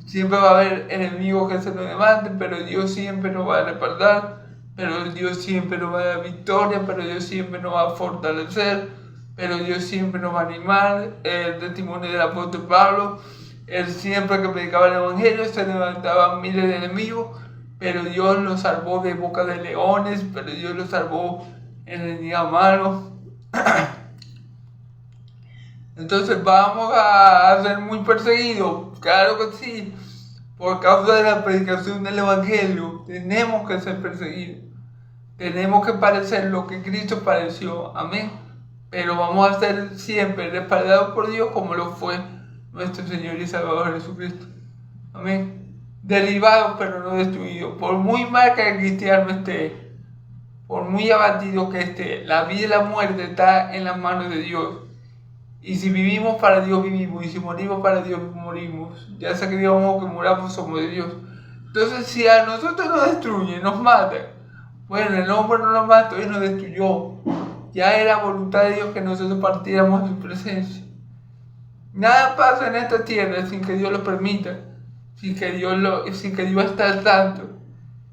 Siempre va a haber enemigos que se nos levanten, pero Dios siempre nos va a respaldar, pero Dios siempre nos va a dar victoria, pero Dios siempre nos va a fortalecer, pero Dios siempre nos va a animar. El testimonio del apóstol Pablo: él siempre que predicaba el evangelio se levantaban miles de enemigos, pero Dios los salvó de boca de leones, pero Dios los salvó en el día malo. Entonces vamos a ser muy perseguidos, claro que sí, por causa de la predicación del Evangelio. Tenemos que ser perseguidos, tenemos que padecer lo que Cristo padeció, amén. Pero vamos a ser siempre respaldados por Dios como lo fue nuestro Señor y Salvador Jesucristo, amén. Derribados pero no destruidos. Por muy mal que el cristiano esté, por muy abatido que esté, la vida y la muerte está en las manos de Dios. Y si vivimos, para Dios vivimos, y si morimos, para Dios morimos. Ya sea que vivamos o que muramos, somos de Dios. Entonces, si a nosotros nos destruyen, nos matan, bueno, el hombre no nos mató y nos destruyó. Ya era voluntad de Dios que nosotros partiéramos de su presencia. Nada pasa en esta tierra sin que Dios lo permita, sin que Dios esté al tanto.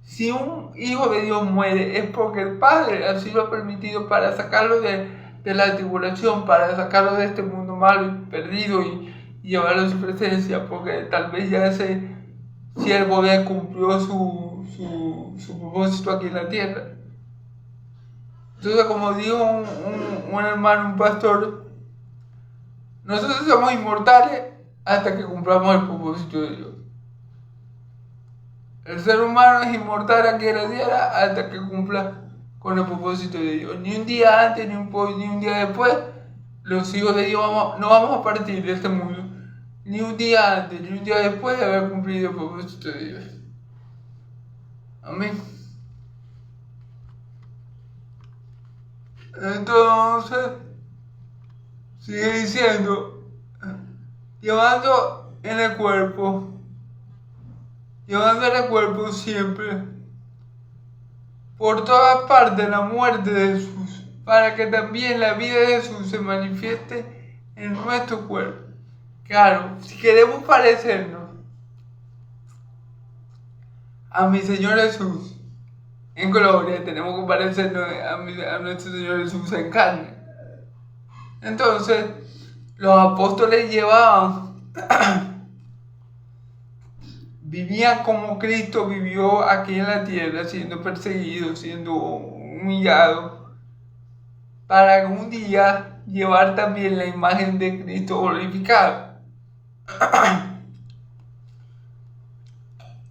Si un hijo de Dios muere, es porque el Padre así lo ha permitido, para sacarlo de la tribulación, para sacarlo de este mundo malo y perdido, y llevarlo a su presencia, porque tal vez ya ese siervo ya cumplió su propósito aquí en la tierra. Entonces, como dijo un hermano, un pastor, nosotros somos inmortales hasta que cumplamos el propósito de Dios. El ser humano es inmortal aquí en la tierra hasta que cumpla con el propósito de Dios. Ni un día antes, ni un día después, los hijos de Dios no vamos a partir de este mundo. Ni un día antes, ni un día después de haber cumplido el propósito de Dios. Amén. Entonces, Sigue diciendo, llevando en el cuerpo siempre, por todas partes, la muerte de Jesús, para que también la vida de Jesús se manifieste en nuestro cuerpo. Claro, si queremos parecernos a mi Señor Jesús en gloria, tenemos que parecernos a nuestro Señor Jesús en carne. Entonces, los apóstoles vivían como Cristo vivió aquí en la tierra, siendo perseguido, siendo humillado, para un día llevar también la imagen de Cristo glorificado.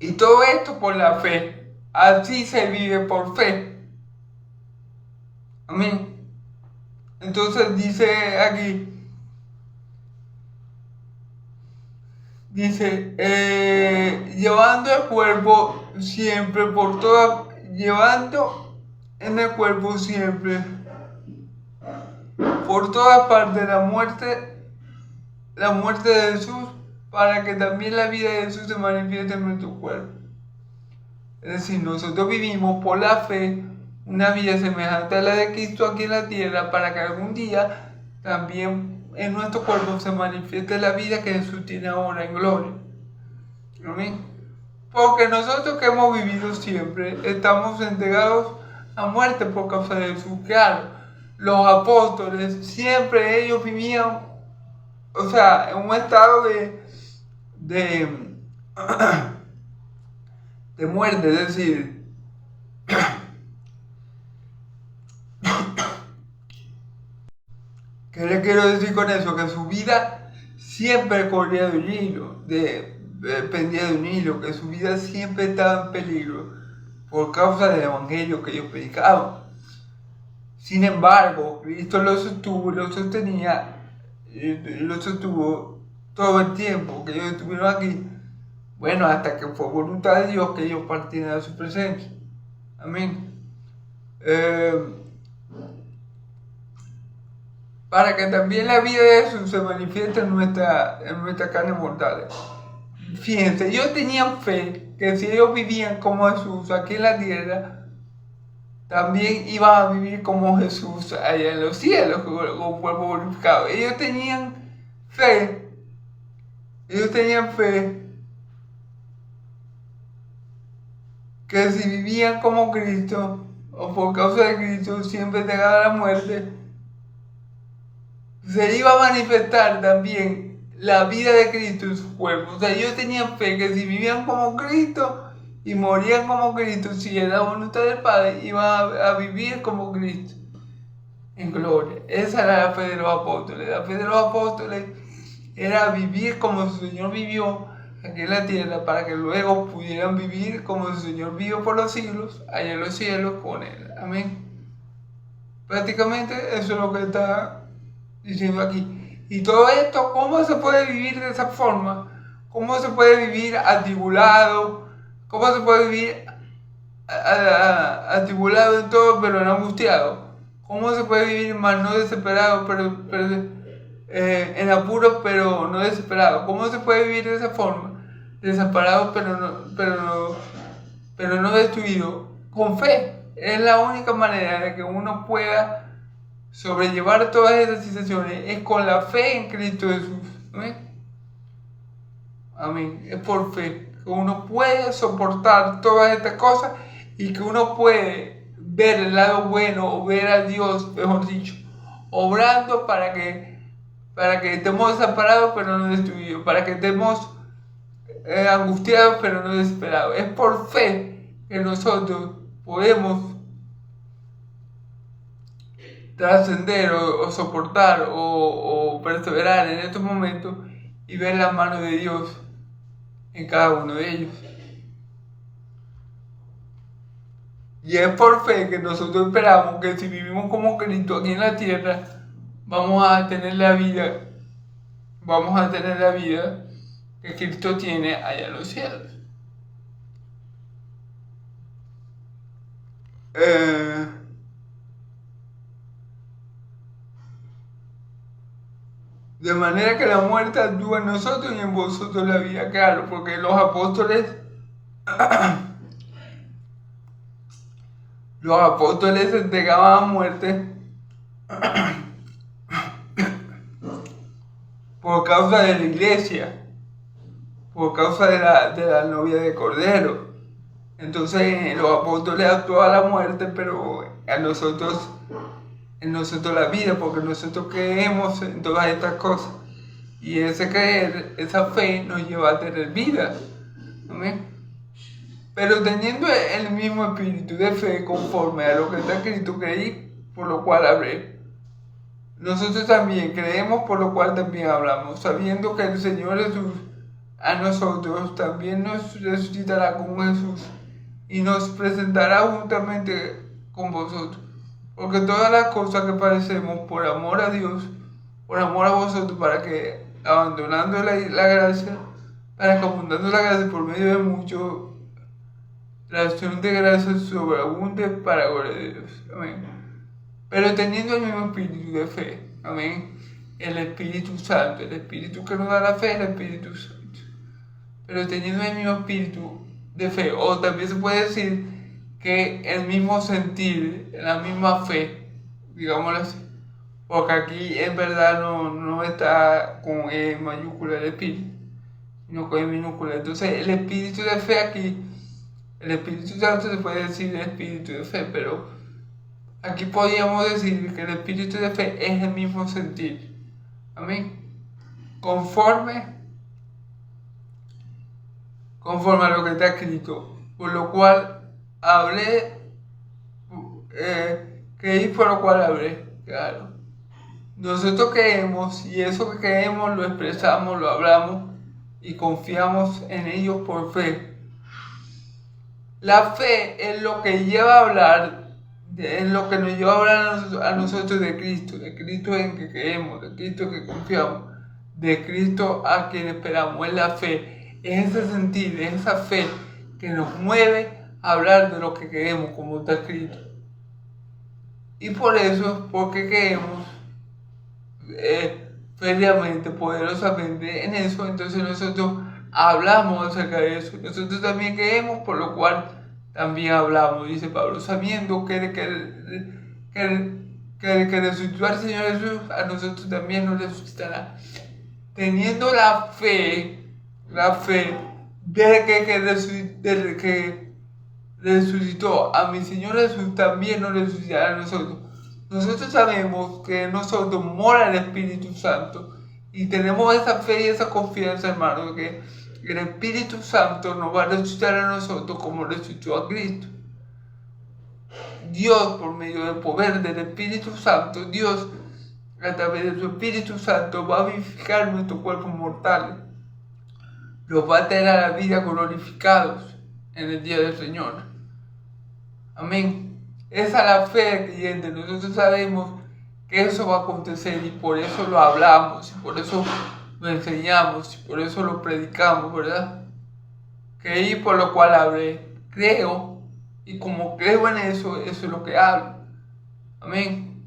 Y todo esto por la fe. Así se vive por fe. Amén. Entonces dice aquí, llevando el cuerpo siempre por toda, llevando en el cuerpo siempre por todas partes la muerte de Jesús, para que también la vida de Jesús se manifieste en nuestro cuerpo. Es decir, nosotros vivimos por la fe una vida semejante a la de Cristo aquí en la tierra, para que algún día también en nuestro cuerpo se manifieste la vida que Jesús tiene ahora en gloria. ¿Amén? Porque nosotros que hemos vivido siempre estamos entregados a muerte por causa de Jesús. Claro, los apóstoles siempre ellos vivían, o sea, en un estado de muerte, es decir, ¿qué le quiero decir con eso? Que su vida siempre corría de un hilo, pendía de un hilo, que su vida siempre estaba en peligro por causa del evangelio que ellos predicaban. Sin embargo, Cristo lo sostuvo, lo sostuvo todo el tiempo que ellos estuvieron aquí. Bueno, hasta que fue voluntad de Dios que ellos partieran a su presencia. Amén. Para que también la vida de Jesús se manifieste en nuestra carne mortal. Fíjense, ellos tenían fe que si ellos vivían como Jesús aquí en la tierra, también iban a vivir como Jesús allá en los cielos, con cuerpo glorificado. Ellos tenían fe que si vivían como Cristo, o por causa de Cristo, siempre negaban la muerte, se iba a manifestar también la vida de Cristo en su cuerpo. O sea, ellos tenían fe que si vivían como Cristo y morían como Cristo, si era la voluntad del Padre, iban a vivir como Cristo en gloria. Esa era la fe de los apóstoles. La fe de los apóstoles era vivir como su Señor vivió aquí en la tierra, para que luego pudieran vivir como su Señor vivió por los siglos, allá en los cielos con Él. Amén. Prácticamente eso es lo que está diciendo aquí. Y todo esto, ¿cómo se puede vivir de esa forma? ¿Cómo se puede vivir atribulado? ¿Cómo se puede vivir atribulado en todo, pero no angustiado? ¿Cómo se puede vivir más no desesperado, pero en apuros, pero no desesperado? ¿Cómo se puede vivir de esa forma? Desesperado, pero no destruido. Con fe. Es la única manera de que uno pueda sobrellevar todas esas situaciones, es con la fe en Cristo Jesús. ¿Amén? Amén. Es por fe que uno puede soportar todas estas cosas y que uno puede ver el lado bueno, o ver a Dios, mejor dicho, obrando para que estemos desamparados pero no destruidos, para que estemos angustiados pero no desesperados. Es por fe que nosotros podemos trascender o soportar o perseverar en estos momentos y ver la mano de Dios en cada uno de ellos. Y es por fe que nosotros esperamos que si vivimos como Cristo aquí en la tierra, vamos a tener la vida que Cristo tiene allá en los cielos. De manera que la muerte actúa en nosotros y en vosotros la vida. Claro, porque los apóstoles se entregaban a muerte por causa de la iglesia, por causa de la novia de Cordero. Entonces los apóstoles actuaban a la muerte, pero en nosotros la vida, porque nosotros creemos en todas estas cosas. Y ese creer, esa fe nos lleva a tener vida. ¿Amén? Pero teniendo el mismo espíritu de fe conforme a lo que está escrito, creí, por lo cual hablé. Nosotros también creemos, por lo cual también hablamos, sabiendo que el Señor Jesús a nosotros también nos resucitará con Jesús y nos presentará juntamente con vosotros. Porque todas las cosas que padecemos por amor a Dios, por amor a vosotros, para que abandonando la gracia, para que abundando la gracia por medio de mucho, la acción de gracia sobreabunde para gloria de Dios. Amén. Pero teniendo el mismo espíritu de fe. Amén. El Espíritu Santo, el Espíritu que nos da la fe, el Espíritu Santo. Pero teniendo el mismo espíritu de fe, o también se puede decir que el mismo sentir, la misma fe, digámoslo así. Porque aquí en verdad no está con E mayúscula el espíritu, sino con E minúscula. Entonces el espíritu de fe aquí, el Espíritu Santo se puede decir el espíritu de fe, pero aquí podríamos decir que el espíritu de fe es el mismo sentir. Amén. Conforme a lo que está escrito, por lo cual hablé, creí por lo cual hablé, claro. Nosotros creemos y eso que creemos lo expresamos, lo hablamos y confiamos en ellos por fe. La fe es lo que lleva a hablar, es lo que nos lleva a hablar a nosotros de Cristo en que creemos, de Cristo que confiamos, de Cristo a quien esperamos. Es la fe, es ese sentir, es esa fe que nos mueve a hablar de lo que queremos, como está escrito. Y por eso, porque creemos feriamente, poderosamente en eso, entonces nosotros hablamos acerca de eso. Nosotros también creemos, por lo cual también hablamos, dice Pablo, sabiendo que resucitó al Señor Jesús, a nosotros también nos resucitará. Teniendo la fe de que resucitó a mi Señor Jesús, también nos resucitará a nosotros. Nosotros sabemos que en nosotros mora el Espíritu Santo y tenemos esa fe y esa confianza, hermano, que el Espíritu Santo nos va a resucitar a nosotros como resucitó a Cristo. Dios, por medio del poder del Espíritu Santo, Dios, a través de su Espíritu Santo, va a vivificar nuestros cuerpos mortales. Los va a traer a la vida glorificados en el día del Señor. Amén. Esa es la fe creyente. Nosotros sabemos que eso va a acontecer y por eso lo hablamos, y por eso lo enseñamos, y por eso lo predicamos, ¿verdad? Creí por lo cual hablé. Creo, y como creo en eso, eso es lo que hablo. Amén.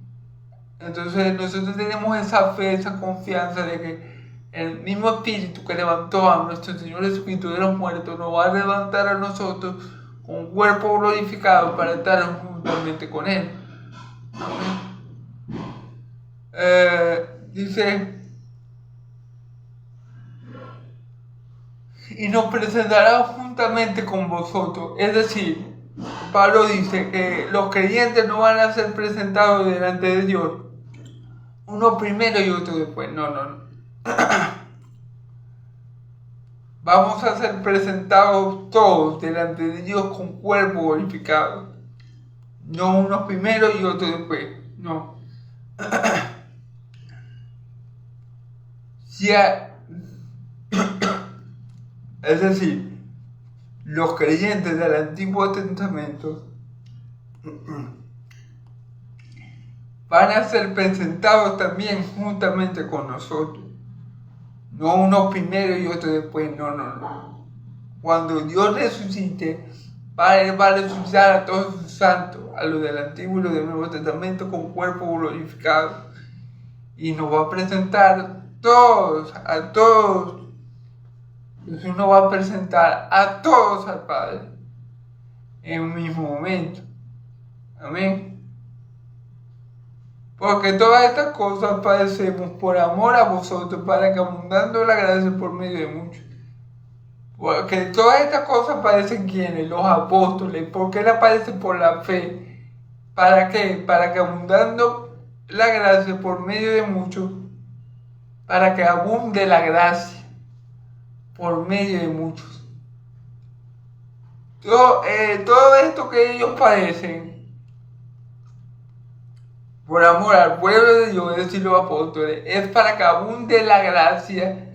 Entonces nosotros tenemos esa fe, esa confianza de que el mismo Espíritu que levantó a nuestro Señor Jesucristo de los muertos nos va a levantar a nosotros con un cuerpo glorificado para estar juntamente con Él. Dice, y nos presentará juntamente con vosotros. Es decir, Pablo dice que los creyentes no van a ser presentados delante de Dios, uno primero y otro después. No. Vamos a ser presentados todos delante de Dios con cuerpo glorificado. No unos primero y otros después. No. Es decir, los creyentes del Antiguo Testamento van a ser presentados también juntamente con nosotros. No unos primero y otros después, no. Cuando Dios resucite, va a resucitar a todos sus santos, a los del Antiguo y los del Nuevo Testamento, con cuerpo glorificado. Y nos va a presentar a todos, Jesús nos va a presentar a todos al Padre en un mismo momento. Amén. Porque todas estas cosas padecemos por amor a vosotros, para que abundando la gracia por medio de muchos. Porque todas estas cosas padecen quienes, los apóstoles. ¿Por qué la padecen? Por la fe. ¿Para qué? Para que abundando la gracia por medio de muchos, para que abunde la gracia por medio de muchos. Todo esto que ellos padecen por amor al pueblo de Dios, es decir, los apóstoles, es para que abunde la gracia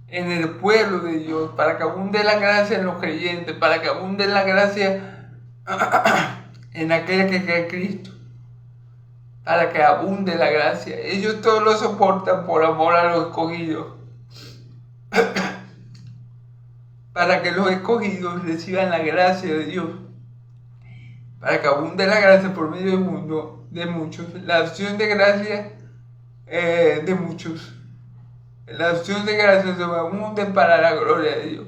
en el pueblo de Dios, para que abunde la gracia en los creyentes, para que abunde la gracia en aquel que cree en Cristo, para que abunde la gracia. Ellos todos lo soportan por amor a los escogidos, para que los escogidos reciban la gracia de Dios, para que abunde la gracia por medio del mundo de muchos, la acción de gracia de muchos, la acción de gracia sobreabunde para la gloria de Dios,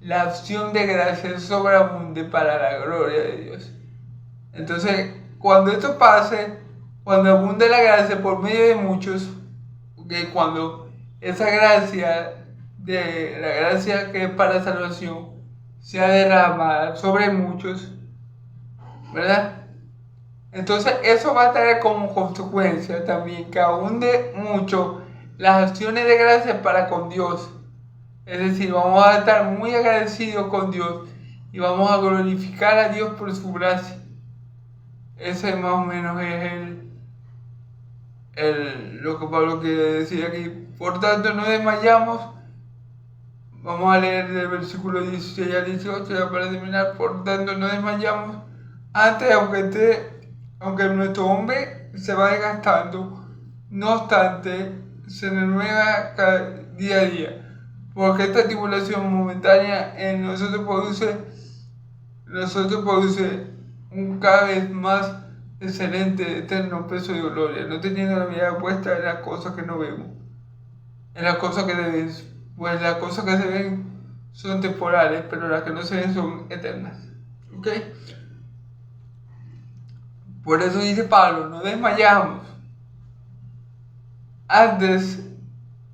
la acción de gracia sobreabunde para la gloria de Dios. Entonces, cuando esto pase, cuando abunde la gracia por medio de muchos, cuando esa gracia, la gracia que es para salvación, sea derramada sobre muchos, ¿verdad? Entonces eso va a traer como consecuencia también que abunde mucho las acciones de gracia para con Dios. Es decir, vamos a estar muy agradecidos con Dios y vamos a glorificar a Dios por su gracia. Ese más o menos es lo que Pablo quiere decir aquí. Por tanto, no desmayamos. Vamos a leer del versículo 16 al 18 ya para terminar. Por tanto, no desmayamos. Antes, aunque nuestro hombre se va desgastando, no obstante, se renueva día a día, porque esta tribulación momentánea en nosotros produce un cada vez más excelente, eterno peso de gloria, no teniendo la mirada puesta en las cosas que no vemos, en las cosas que debemos, pues las cosas que se ven son temporales, pero las que no se ven son eternas. ¿Ok? Por eso dice Pablo, no desmayamos. Antes,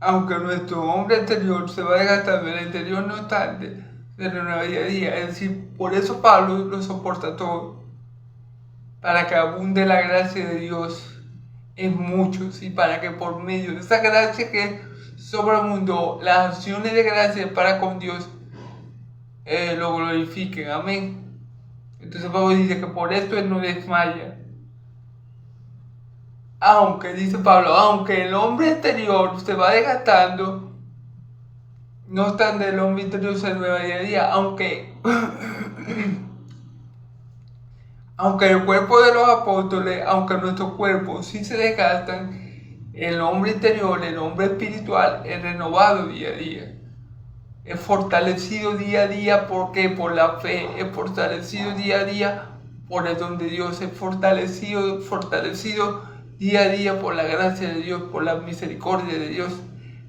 aunque nuestro hombre exterior se va desgastando, el interior no obstante se renueva día a día. Es decir, por eso Pablo lo soporta todo, para que abunde la gracia de Dios en muchos y para que por medio de esa gracia que sobre el mundo, las acciones de gracia para con Dios lo glorifiquen. Amén. Entonces Pablo dice que por esto él no desmaya. Aunque, dice Pablo, aunque el hombre exterior se va desgastando, no obstante el hombre interior se renueva día a día. Aunque el cuerpo de los apóstoles, aunque nuestros cuerpos sí se desgastan, el hombre interior, el hombre espiritual es renovado día a día. Es fortalecido día a día, ¿por qué? Por la fe. Es fortalecido día a día por el don de Dios. Es fortalecido día a día por la gracia de Dios, por la misericordia de Dios.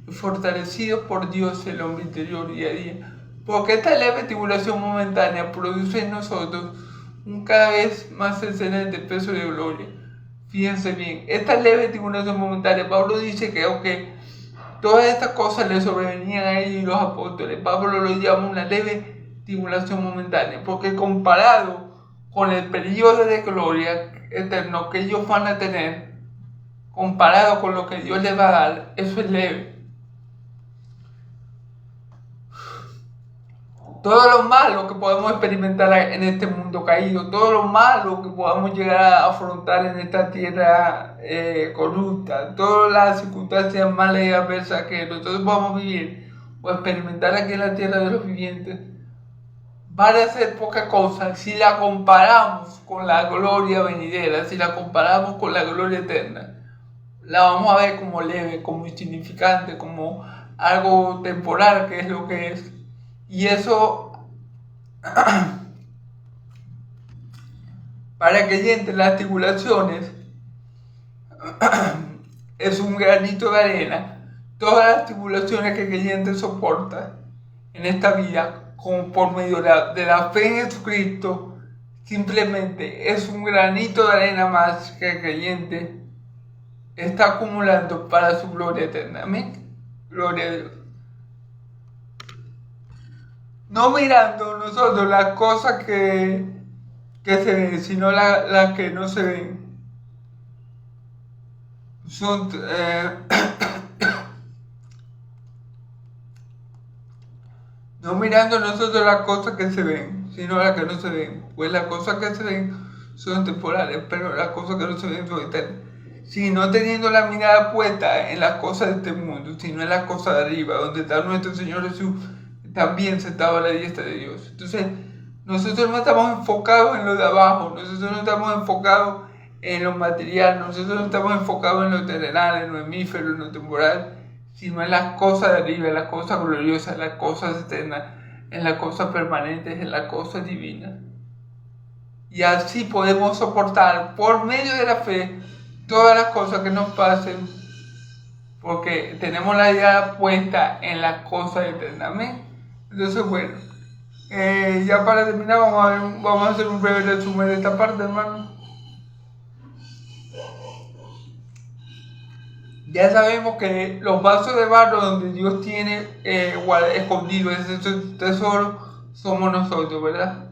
Es fortalecido por Dios el hombre interior día a día. Porque esta leve tribulación momentánea produce en nosotros un cada vez más excelente peso de gloria. Fíjense bien, esta leve tribulación momentánea, Pablo dice que aunque todas estas cosas le sobrevenían a ellos y los apóstoles, Pablo lo llama una leve tribulación momentánea, porque comparado con el periodo de gloria eterno que ellos van a tener, comparado con lo que Dios les va a dar, eso es leve. Todo lo malo que podemos experimentar en este mundo caído, todo lo malo que podamos llegar a afrontar en esta tierra corrupta, todas las circunstancias malas y adversas que nosotros vamos a vivir o experimentar aquí en la tierra de los vivientes, van a ser poca cosa si la comparamos con la gloria venidera, si la comparamos con la gloria eterna. La vamos a ver como leve, como insignificante, como algo temporal, que es lo que es. Y eso, para que entre las tribulaciones, es un granito de arena todas las tribulaciones que el creyente soporta en esta vida, como por medio de la fe en Jesucristo, simplemente es un granito de arena más que el creyente está acumulando para su gloria eterna. Amén. Gloria a Dios. No mirando nosotros las cosas que se ven, sino las que no se ven. Son, no mirando nosotros las cosas que se ven, sino las que no se ven. Pues las cosas que se ven son temporales, pero las cosas que no se ven son eternas. Si no teniendo la mirada puesta en las cosas de este mundo, sino en las cosas de arriba, donde está nuestro Señor Jesús, también sentado a la diestra de Dios. Entonces, nosotros no estamos enfocados en lo de abajo, nosotros no estamos enfocados en lo material, nosotros no estamos enfocados en lo terrenal, en lo hemífero, en lo temporal, sino en las cosas de arriba, en las cosas gloriosas, en las cosas eternas, en las cosas permanentes, en las cosas divinas. Y así podemos soportar por medio de la fe todas las cosas que nos pasen, porque tenemos la idea puesta en las cosas eternas. Amén. Entonces, bueno, ya para terminar vamos a hacer un breve resumen de esta parte, hermano. Ya sabemos que los vasos de barro donde Dios tiene escondido ese tesoro somos nosotros, ¿verdad?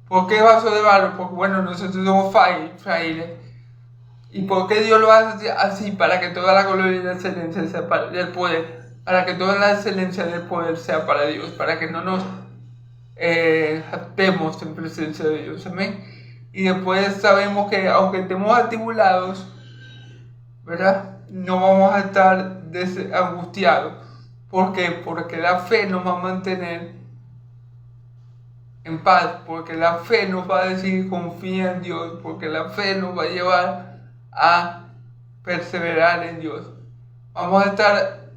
¿Por qué vasos de barro? Porque bueno, nosotros somos frailes. ¿Y por qué Dios lo hace así? Para que toda la gloria y la excelencia sea para el poder, para que toda la excelencia del poder sea para Dios, para que no nos jactemos en presencia de Dios. Amén. Y después sabemos que aunque estemos atribulados, ¿verdad? No vamos a estar angustiados. ¿Por qué? Porque la fe nos va a mantener en paz, porque la fe nos va a decir confía en Dios, porque la fe nos va a llevar a perseverar en Dios. Vamos a estar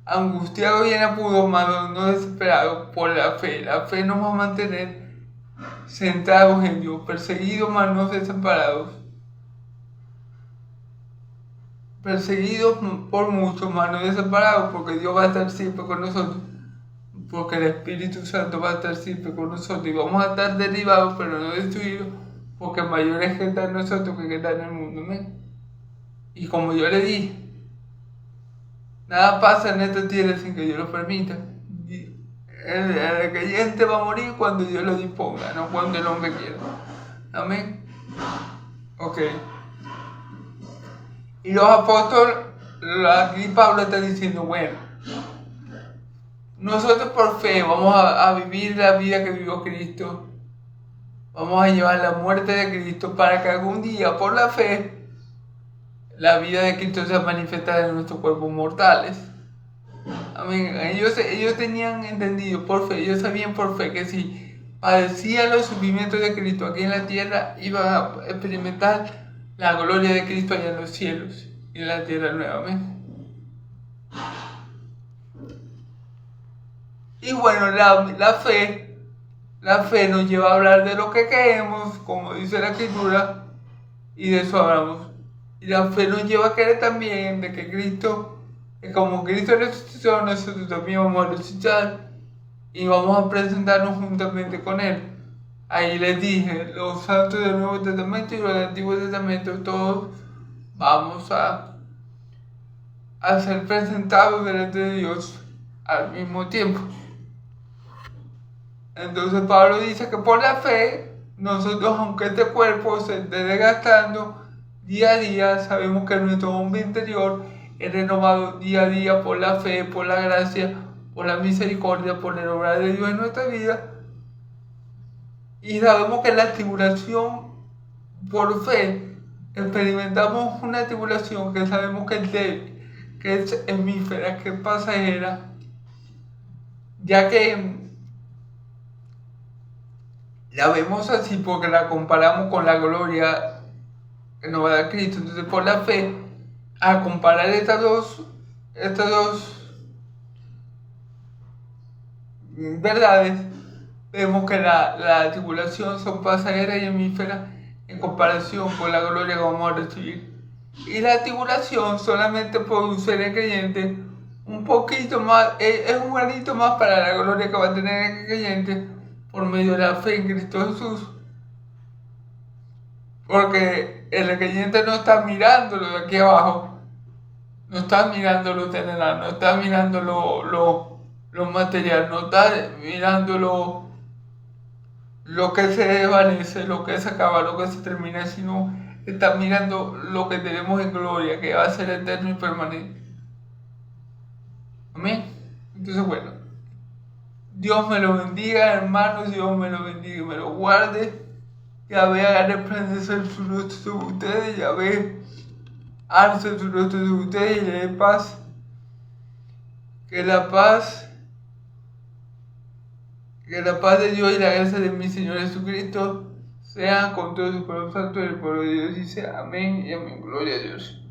angustiados y en apuros, mas no desesperados por la fe. La fe nos va a mantener centrados en Dios, perseguidos mas no desamparados, perseguidos por muchos mas no desamparados, porque Dios va a estar siempre con nosotros, porque el Espíritu Santo va a estar siempre con nosotros y vamos a estar derribados pero no destruidos, porque mayor es que está en nosotros que está en el mundo. ¿Me? Y como yo le dije, nada pasa en esta tierra sin que Dios lo permita. El creyente va a morir cuando Dios lo disponga, no cuando el hombre quiera. Amén. Ok. Y los apóstoles, aquí Pablo está diciendo, bueno, nosotros por fe vamos a vivir la vida que vivió Cristo. Vamos a llevar la muerte de Cristo para que algún día, por la fe, la vida de Cristo sea manifestada en nuestros cuerpos mortales. Amén. Ellos tenían entendido por fe, ellos sabían por fe que si padecían los sufrimientos de Cristo aquí en la tierra, iban a experimentar la gloria de Cristo allá en los cielos y en la tierra nueva. Amén. Y bueno, la fe nos lleva a hablar de lo que creemos, como dice la Escritura, y de eso hablamos. Y la fe nos lleva a creer también de que Cristo, como Cristo resucitó, nosotros también vamos a resucitar y vamos a presentarnos juntamente con Él. Ahí les dije, los santos del Nuevo Testamento y los del Antiguo Testamento, todos vamos a ser presentados delante de Dios al mismo tiempo. Entonces Pablo dice que por la fe, nosotros, aunque este cuerpo se esté desgastando día a día, sabemos que nuestro hombre interior es renovado día a día por la fe, por la gracia, por la misericordia, por el obrar de Dios en nuestra vida. Y sabemos que la tribulación por fe, experimentamos una tribulación que sabemos que es débil, que es efímera, que es pasajera, ya que la vemos así porque la comparamos con la gloria que nos va a dar Cristo. Entonces, por la fe, al comparar estas dos verdades, vemos que la tribulación son pasajeras y efímeras en comparación con la gloria que vamos a recibir. Y la tribulación solamente produce en el creyente un poquito más, es un granito más para la gloria que va a tener el creyente por medio de la fe en Cristo Jesús. Porque el creyente no está mirando lo de aquí abajo, no está mirando lo terrenal, no está mirando lo material, no está mirando lo que se desvanece, lo que se acaba, lo que se termina, sino está mirando lo que tenemos en gloria, que va a ser eterno y permanente. Amén. Entonces, bueno, Dios me lo bendiga, hermanos, Dios me lo bendiga y me lo guarde. Yahvé haga resplandecer su rostro sobre ustedes, Yahvé alce su rostro sobre ustedes y le dé paz. Que la paz de Dios y la gracia de mi Señor Jesucristo sean con todos sus pueblos santos del pueblo de Dios. Dice amén y amén. Gloria a Dios.